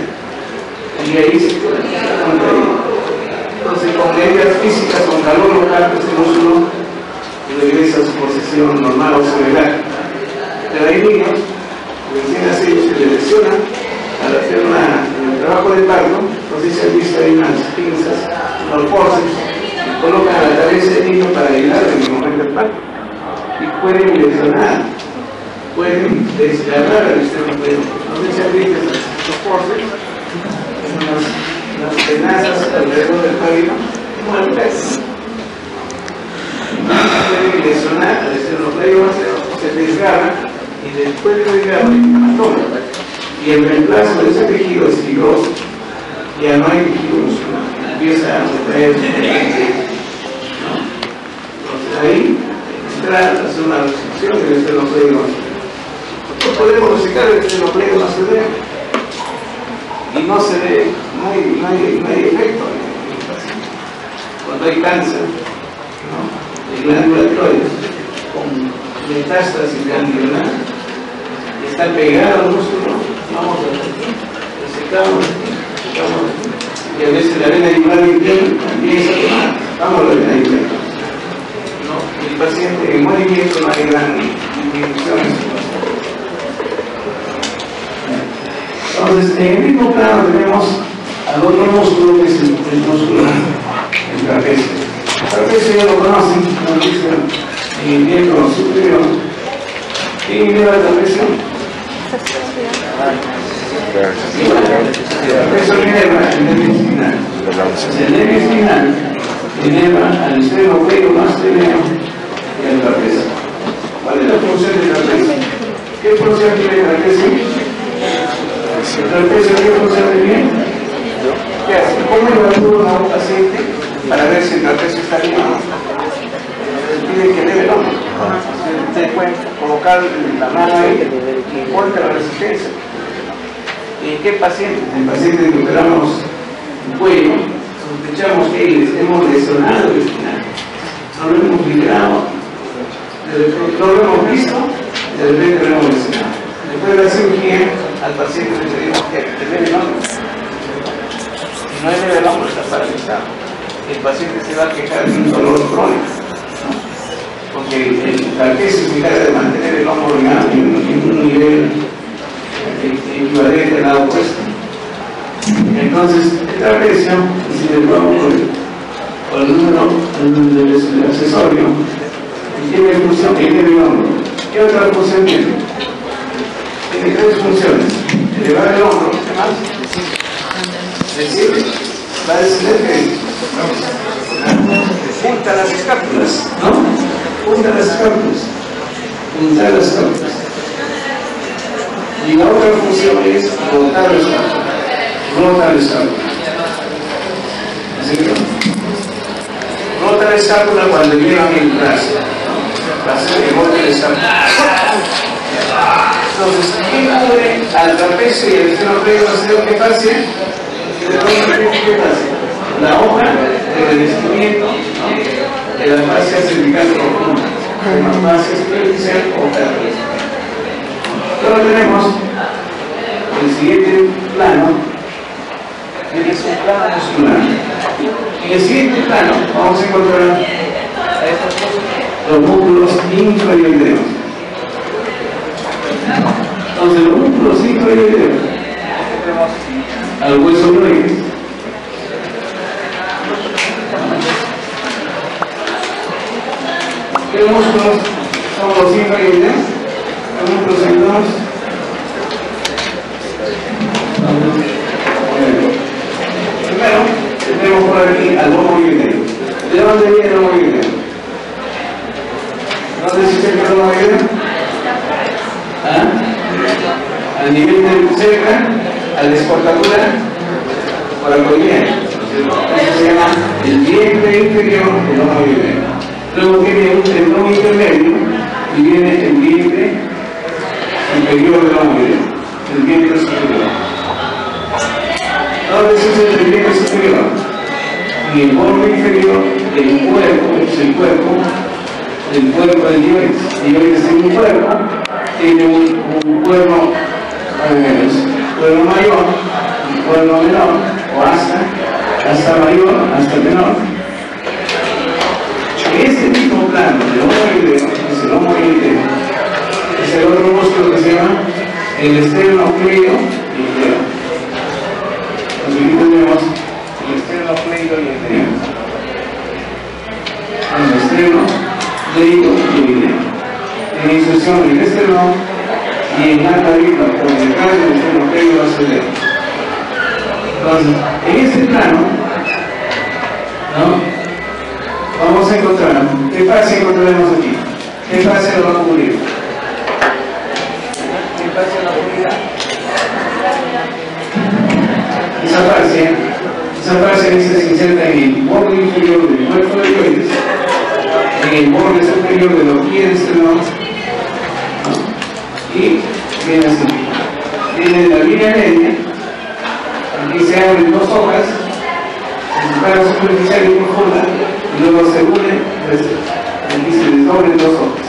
y ahí se contrae. Entonces, con medidas físicas, con calor local, este músculo regresa a su posición normal o cerebral. Pero hay niños, recién nacidos, que le lesionan al hacer el trabajo de parto. Entonces se han visto ahí unas pinzas, unos forceps, que colocan a la cabeza del niño para ayudar en el momento del parto. Y pueden lesionar, pueden desgarrar el esternocleido. Entonces se han visto estos forceps, unas tenazas alrededor del pálido, como el pez. Pueden lesionar al esternocleido, se desgarra y después de desgarrar, toma. Y el reemplazo de ese tejido es fibroso. Ya no hay tejido muscular, empieza a retraer, ¿no? Entonces ahí hacer una restricción del esternocleido. Nosotros podemos resecar el esternocleido y no se ve, no hay efecto en el paciente. Cuando hay cáncer, ¿no?, de glándula tiroides con metástasis ganglionar, está pegado al músculo, vamos a resecamos, y a veces la vena yugular interna empieza a tomar, vamos a la vena yugular, ¿no? El paciente en movimiento no hay gran disminución. Entonces, en el mismo plano tenemos al otro músculo, que es el músculo del trapecio. El trapecio ya lo conocen, lo dicen en el miembro superior. ¿Quién lleva el trapecio? Eso inerva el nervio espinal. El nervio espinal inerva al esternocleidomastoideo y al trapecio. ¿Cuál es la función del trapecio? ¿Qué función tiene el trapecio? ¿El trapecio qué función tiene? ¿Qué hace? ¿Cómo evalúa a un paciente para ver si el trapecio está bien? Tiene que ver el hombro. Se puede colocar la mano ahí y importa la resistencia. ¿En qué paciente? En pacientes que operamos el cuello, sospechamos que hemos lesionado el espinal. No lo hemos liberado, no lo hemos visto, de repente lo hemos lesionado. Después de la cirugía, al paciente le pedimos que le el hombro. Si no le el hombro, está paralizado. El paciente se va a quejar de un dolor crónico, ¿no? Porque el trapecio se encarga de mantener el hombro en un nivel equivalente al lado opuesto. Entonces, el trapecio, si le vamos por el número del accesorio, tiene función que tiene el hombro. ¿Qué otra función tiene? Tiene tres funciones: elevar el hombro, ¿qué más? Decir, va a decir que junta las escápulas, ¿no? Junta las escápulas, juntar las escápulas. Y la otra función es rotar la escápula, rotar la escápula. ¿Así que? Rota la escápula cuando llevan el brazo, va a ser que rote la escápula. Entonces, ¿qué cubre al trapecio y el esternocleidomastoideo? ¿Qué pase? ¿Qué pase? La hoja de revestimiento, ¿no?, de la fascia cervical profunda, de la fascia superficial o terrestre. Ahora tenemos el siguiente plano, que es un plano muscular. En el siguiente plano vamos a encontrar los músculos infrayoideos. Entonces, los músculos infrayoideos, al hueso groides, ¿qué músculos son los infrayoideos? Los músculos ayudados. Primero, tenemos por aquí al lomo ioideo. ¿De dónde viene el lomo ioideo? ¿Dónde se encuentra el lomo ioideo? A nivel de cerca, a la escortadura coracoidea. Eso se llama el vientre inferior del lomo ioideo. Luego tiene un tendón intermedio y viene el vientre superior del lomo ioideo, el vientre superior. ¿Dónde sucede el vientre superior? En el borde inferior del cuerpo, es el cuerpo del dioides. El dioides tiene un cuerpo, tiene un cuerno mayor, un cuerno menor, o hasta mayor, hasta menor. Este mismo plano del lomo ioideo, es el lomo ioideo, es el otro músculo que se llama el esternocleidomastoideo. Aquí tenemos el esternocleidomastoideo. El esternocleidomastoideo. En inserción en el esternón y en la clavícula por detrás del esternocleidomastoideo. Entonces, en este plano, ¿no?, vamos a encontrar, ¿qué fascia encontraremos aquí? ¿Qué fascia lo va a cubrir? ¿Qué fascia lo va a cubrir? Esa fascia se inserta en el borde inferior del cuerpo de dioides, en el borde superior de los pies del esternón, ¿no?, y viene así. Viene de la línea media, aquí se abren dos hojas, en cara superficial y profunda, y luego se unen, pues, aquí se desdoblan dos hojas.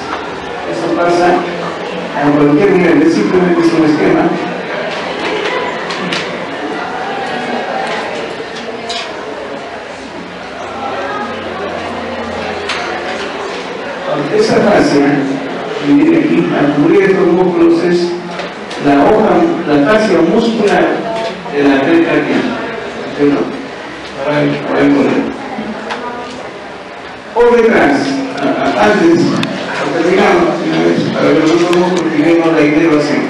Eso pasa a cualquier nivel, es simplemente un esquema. Esa fascia que viene aquí a cubrir estos músculos es la hoja, la fascia muscular de la red cardiaca. Por detrás, antes, terminamos para que nosotros cultivemos la inervación.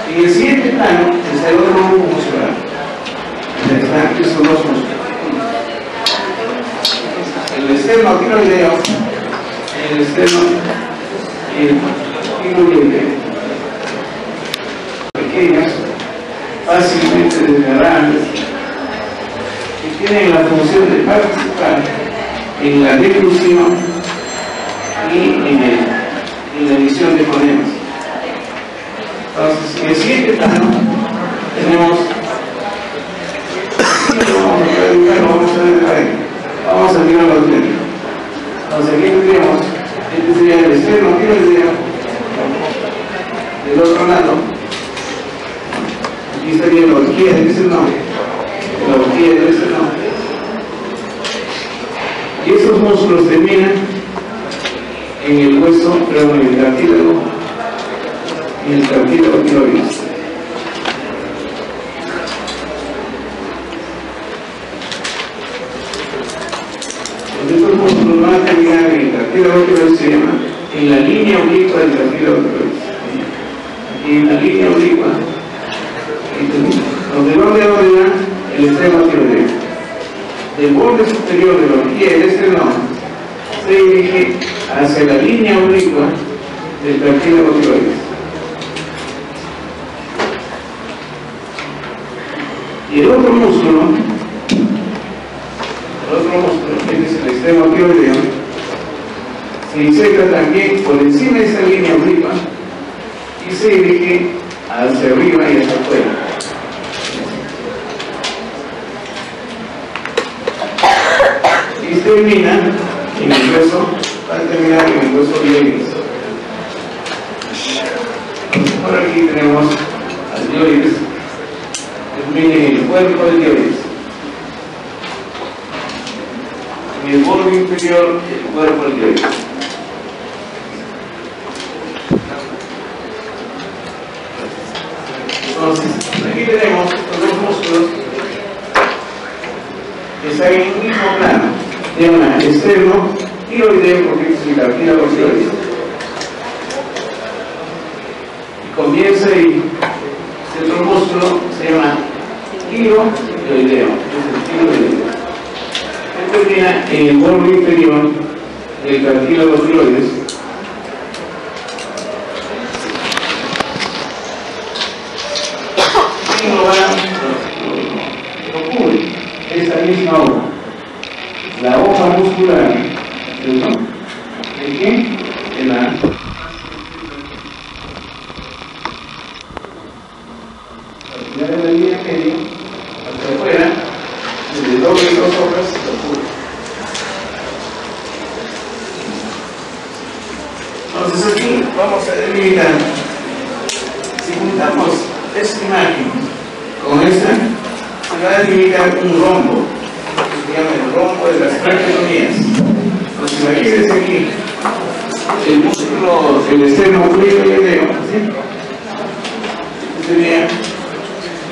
En el siguiente plano está el otro grupo muscular. Están esos dos músculos. El esternocleidomastoideo, el esternocleidomastoideo. Pequeñas, fácilmente desgarrables, que tienen la función de participar en la deglución y en la emisión de fonemas. Entonces, en el siguiente plano tenemos, vamos a mirar los dedos. Entonces, aquí tendríamos, este sería el esternocleidomastoideo del otro lado. Aquí estaría la horquilla del esternón, la horquilla del esternón. Y esos músculos terminan en el hueso, perdón, en el cartílago, y el cartílago tiroides. tiroides se llama en la línea oblicua del cartílago tiroides. Aquí en la línea oblicua, donde rodea el extremo tiroideo. Del borde superior de la horquilla del esternón se dirige hacia la línea oblicua del cartílago tiroides. Y el otro músculo, que es el extremo tiroideo, se inserta también por encima de esa línea oblicua y se dirige hacia arriba y hacia afuera. Y termina en el hueso, va a terminar en el hueso dioides. Por aquí tenemos al dioides, termina en el cuerpo del dioides. En el borde inferior, el cuerpo del dioides. Entonces, aquí tenemos estos dos músculos que están en un mismo plano. Se llama externo tiroideo porque es el cartílago tiroideo. Y comienza y este otro músculo se llama tiroideo. Es el tiroideo. Este termina en el borde inferior del cartílago tiroides. Lo cubre esta misma hoja, la hoja muscular, ¿no? ¿De qué? De la final de la línea media, hacia afuera, desde doble y dos hojas, lo cubre. Entonces aquí vamos a delimitar. Si juntamos esta imagen con esta, se va a delimitar un rombo, que se llama el rombo de las traqueotomías. Entonces imagínense aquí el músculo, el externo tiroideo, ¿sí? Este sería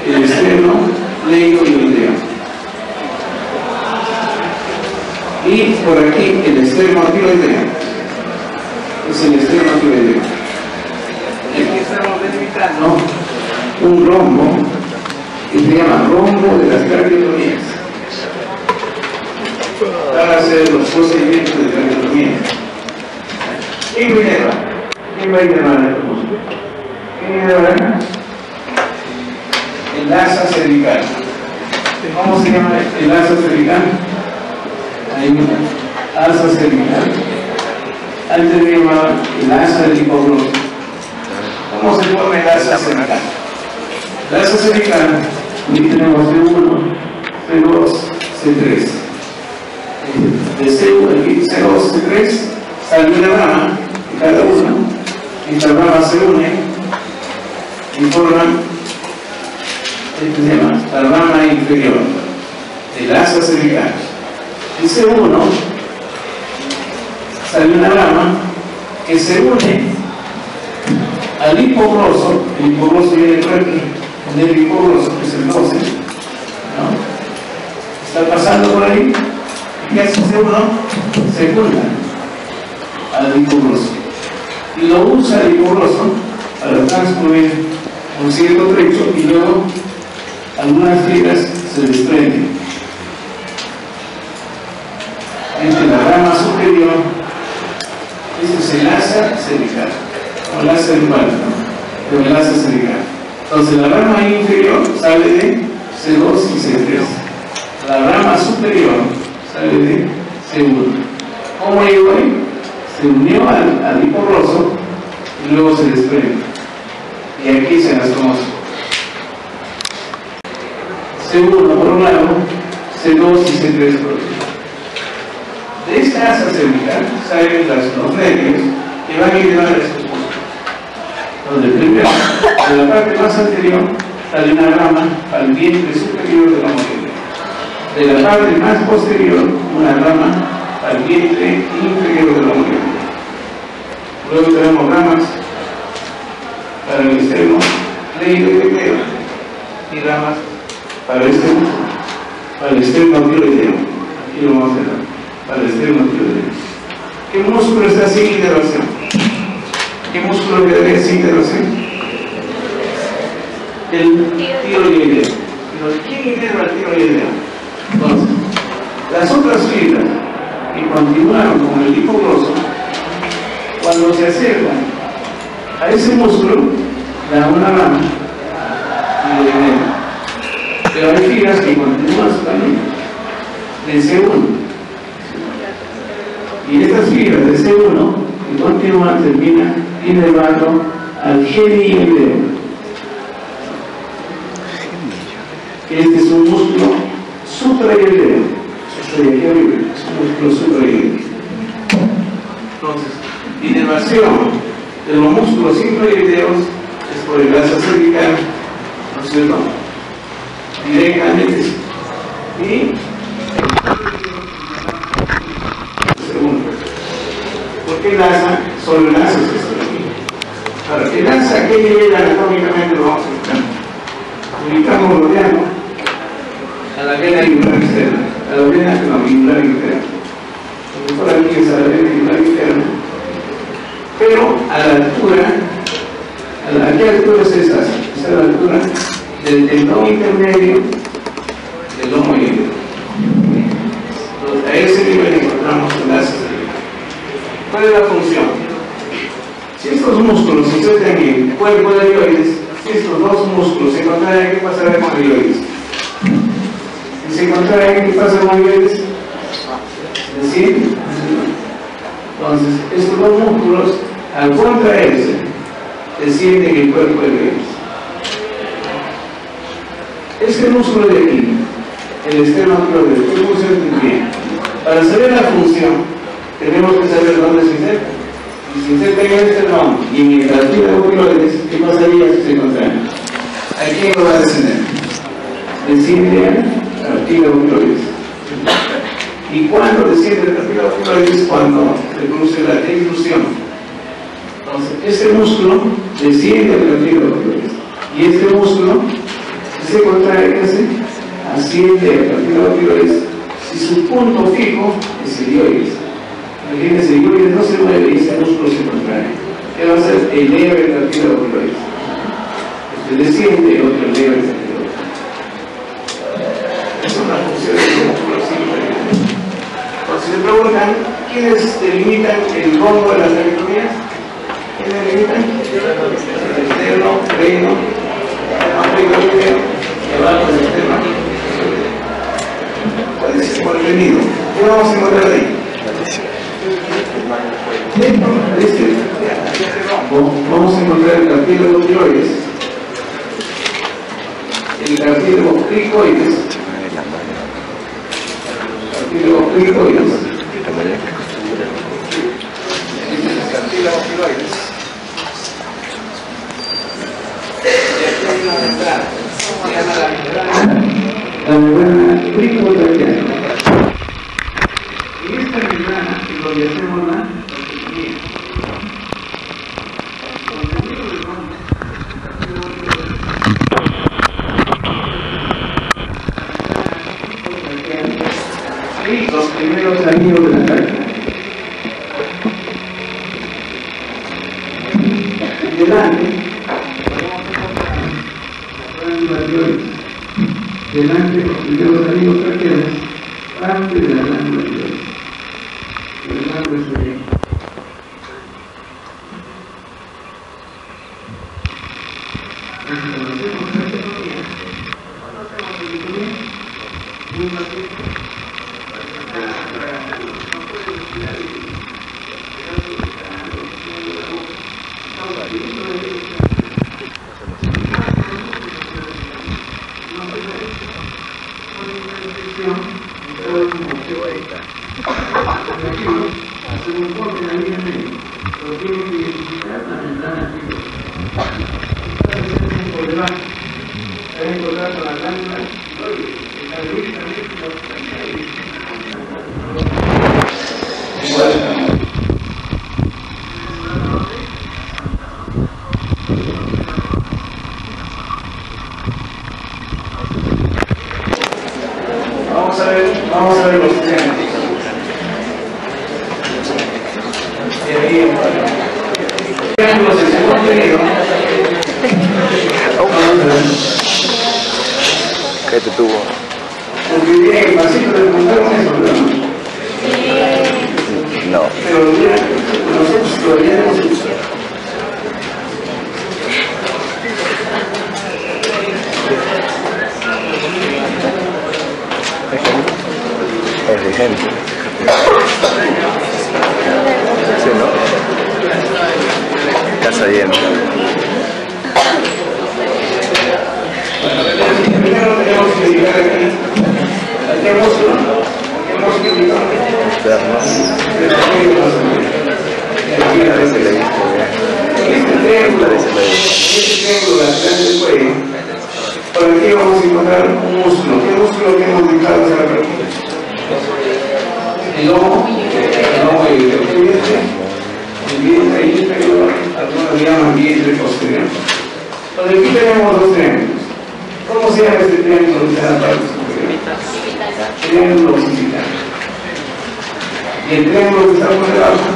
el externo tiroideo. Y por aquí el externo tiroideo. Es el externo tiroideo. Y aquí estamos delimitando un rombo que se llama rombo de las traqueotomías para hacer los procedimientos de traqueotomía. ¿Quién inerva? ¿Quién va a inervar estos músculos? ¿Quién inerva? El asa cervical. ¿Cómo se llama el asa cervical? Ahí, asa cervical. Antes se llamaba el asa del hipogloso. ¿Cómo se forma el asa cervical? El asa cervical, aquí tenemos C1, C2, C3. De C2, C3 sale una rama de cada uno. Estas ramas se unen y forman, se llama la rama inferior del asa cervical. En C1 sale una rama que se une al hipogloso. El hipogloso viene por aquí, en el hipogloso, que es el 12, ¿no? Está pasando por ahí, y hace C1, se junta al hipogloso. Y lo usa el hipogloso para transcurrir un cierto trecho y luego algunas fibras se desprenden. Entre la rama superior, este es el asa cervical. O el asa lumbar, ¿no? Pero el asa cervical. Entonces la rama inferior sale de C2 y C3. La rama superior sale de C1. ¿Cómo llegó ahí? Se unió al hipogloso y luego se desprende. Y aquí se las conoce. C1 por un lado, C2 y C3 por otro. De esta asa cervical salen los nervios que van a llevar a estos músculos. Donde primero, de la parte más anterior, sale una rama al vientre superior de la mujer. De la parte más posterior, una rama al vientre inferior de la mujer. Luego tenemos ramas para el extremo tiroideo y ramas para este músculo, para el extremo tiroideo. Aquí lo vamos a ver, para el extremo tiroideo. ¿Qué músculo está sin inervación? ¿Qué músculo que debe sin inervación? El tiroideo. ¿Quién inerva el tiroideo? Entonces, las otras fibras que continuaron con el hipogloso, cuando se acercan a ese músculo, dan una rama y lo inervan. Pero hay fibras que continúan su camino de C1. Y estas fibras de C1 que continúan terminan inervando al genioideo. Este es un músculo suprayoideo. Es un músculo suprayoideo. Entonces, inervación de los músculos infrayoideos es por el asa cervical, ¿no es cierto? Directamente. Y segundo, ¿por qué el asa? Solo el asa es esto de aquí. Ahora, el asa, ¿a qué nivel anatómicamente lo vamos a ubicar? Ubicamos rodeando a la vena yugular externa, a la vena yugular interna. Por aquí es a la vena yugular interna. Pero a la altura, ¿a qué altura es esa? Es a la altura del tendón intermedio del lomo iliaco. A ese nivel encontramos el asa. ¿Cuál es la función? Si estos músculos se insertan en el cuerpo de la tiroides, si estos dos músculos se contraen, ¿qué pasará con la tiroides? Si se contraen, ¿qué pasa con la tiroides? ¿Desciende? Entonces, estos dos músculos, al contraerse, descienden el cuerpo de la tiroides. Este músculo de aquí, el esternocleidomastoideo, ¿qué función tiene? Para saber la función, tenemos que saber dónde se inserta. Si se inserta en el esternón y en el artérioles, ¿qué pasaría si se contraen? ¿A quién lo va a descender? Desciende al artérioles. ¿Y cuándo desciende el artérioles? Cuando se produce la deglución. Entonces, este músculo desciende al artérioles. Y este músculo, si se contrae, ¿qué hace? Asciende al artérioles. Si su punto fijo es el ioides. Imagínense, el ioides no se mueve y este músculo se contrae. ¿Qué va a hacer? Eleva el artérioles. Este desciende, el otro eleva el artérioles. Esas son las funciones del músculo inferior. Entonces, si le preguntan, ¿quiénes delimitan el rombo de las arterias? ¿Quiénes delimitan? El externo, reino, amphigoideo y abajo del externo. ¿Cuál es el contenido? ¿Qué vamos a encontrar ahí? Dentro de este rombo vamos a encontrar el cartílago tiroides, el cartílago cricoides, cartílago tiroides, y aquí hay una membrana, se llama la membrana cricotraqueal. Y esta membrana, si lo hacemos la contenido del rombo, y los primeros anillos de la carga. Delante, delante de los primeros anillos traqueales, parte de la glándula tiroides. El glándula es pequeño. Cuando hacemos traqueotomía, cuando hacemos traqueotomía, un paciente no puede respirar y hacer un corte en la línea media, pero tiene que identificar la membrana tiroides. Por debajo, se va a encontrar con la glándula tiroides, que está directamente igual. Vamos a ver los genéticos. triángulos en su contenido. ¿Qué te tuvo? Porque tiene pasito de contar con eso, ¿verdad? No. Pero mira, nosotros todavía hemos hecho. Es vigente. Sí, ¿no? Casa llena. Primero tenemos que llegar aquí. ¿A qué músculo? ¿A qué músculo? Parece le diste Este triángulo lateral del cuello, por aquí vamos a encontrar un músculo. ¿Qué músculo que hemos dejado hacia la pregunta? El lomo y el vientre inferior, algunos le llaman vientre posterior. Entonces aquí tenemos dos triángulos. ¿Cómo se llama este triángulo que está en la parte superior? Triángulo occipital. Y el triángulo que está por debajo,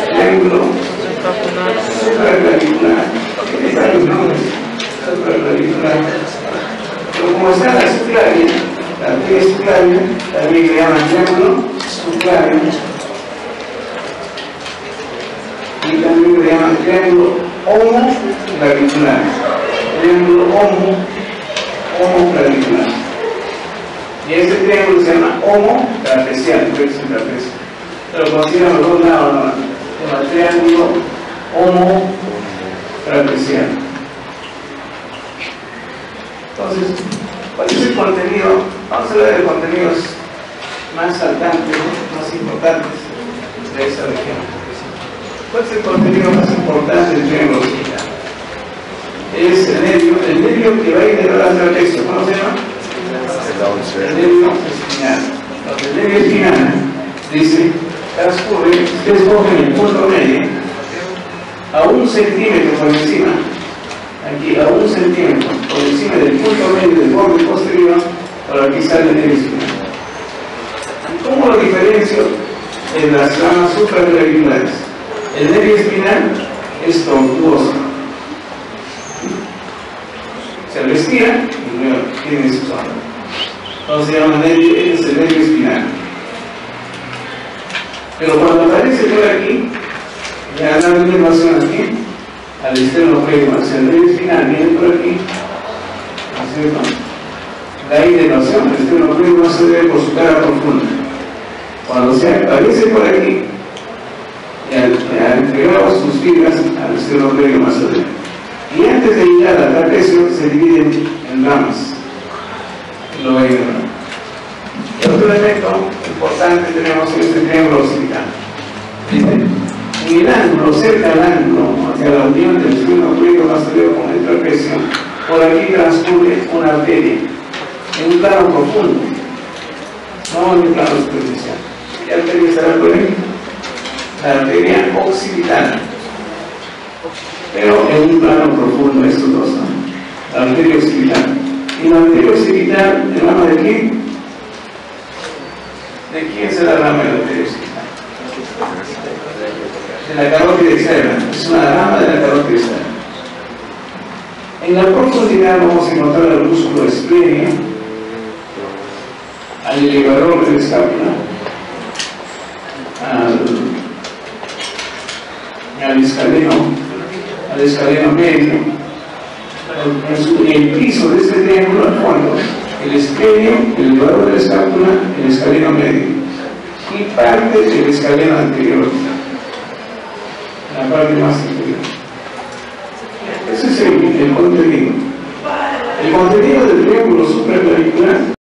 triángulo supraclavicular. Supraclavicular. Pero como está la subclavia, la arteria subclavia, también le llaman triángulo subclavio. Y también le llaman triángulo homoclavicular. Triángulo homoclavicular. Y este triángulo se llama homotrapecial, pero consideran los dos lados, ¿no? Se llama triángulo homotrapecial. Entonces, ¿cuál es el contenido? Vamos a hablar de contenidos más saltantes, ¿no? Más importantes de esa región. ¿Cuál es el contenido más importante del triángulo occipital? Es el nervio que va a integrar la trapecio. ¿Cómo se llama? El nervio espinal. El nervio espinal dice, transcurre, ustedes cogen el punto medio a 1 centímetro por encima, aquí a 1 centímetro por encima del punto medio del borde posterior, por aquí sale el nervio espinal. ¿Y cómo lo diferencio en las ramas supraclaviculares? El nervio espinal es tortuoso. Se lo estira y luego tiene su zona. Entonces se llama nervio, es el nervio espinal. Pero cuando aparece por aquí, ya da una inervación aquí, al esternocleido, hacia el nervio espinal, viene por aquí, ¿no es cierto? La inervación, el esternocleido no se debe por su cara profunda. Cuando se aparece por aquí, y al entregar sus fibras al esternocleido más adelante. Y antes de llegar al trapecio se dividen en ramas. Lo ven, ¿no? El otro elemento importante tenemos en este triángulo occipital. En el ángulo, cerca al ángulo, hacia la unión del esternocleido más adelante con el trapecio, por aquí transcurre una arteria, en un plano profundo, no en un plano superficial. ¿Qué arteria estará por ahí? La arteria occipital. Pero en un plano profundo estos dos, ¿no? La arteria occipital. Y la arteria occipital, ¿de rama de quién? ¿De quién es la rama de la arteria occipital? De la carótida externa. Es una rama de la carótida externa. En la profundidad vamos a encontrar el músculo esplenio, al elevador de la escápula, al escaleno medio, el piso de este triángulo al fondo, el esplenio, el elevador de la escápula, el escaleno medio y parte del escaleno anterior, la parte más inferior. Ese es el contenido. El contenido del triángulo supraclavicular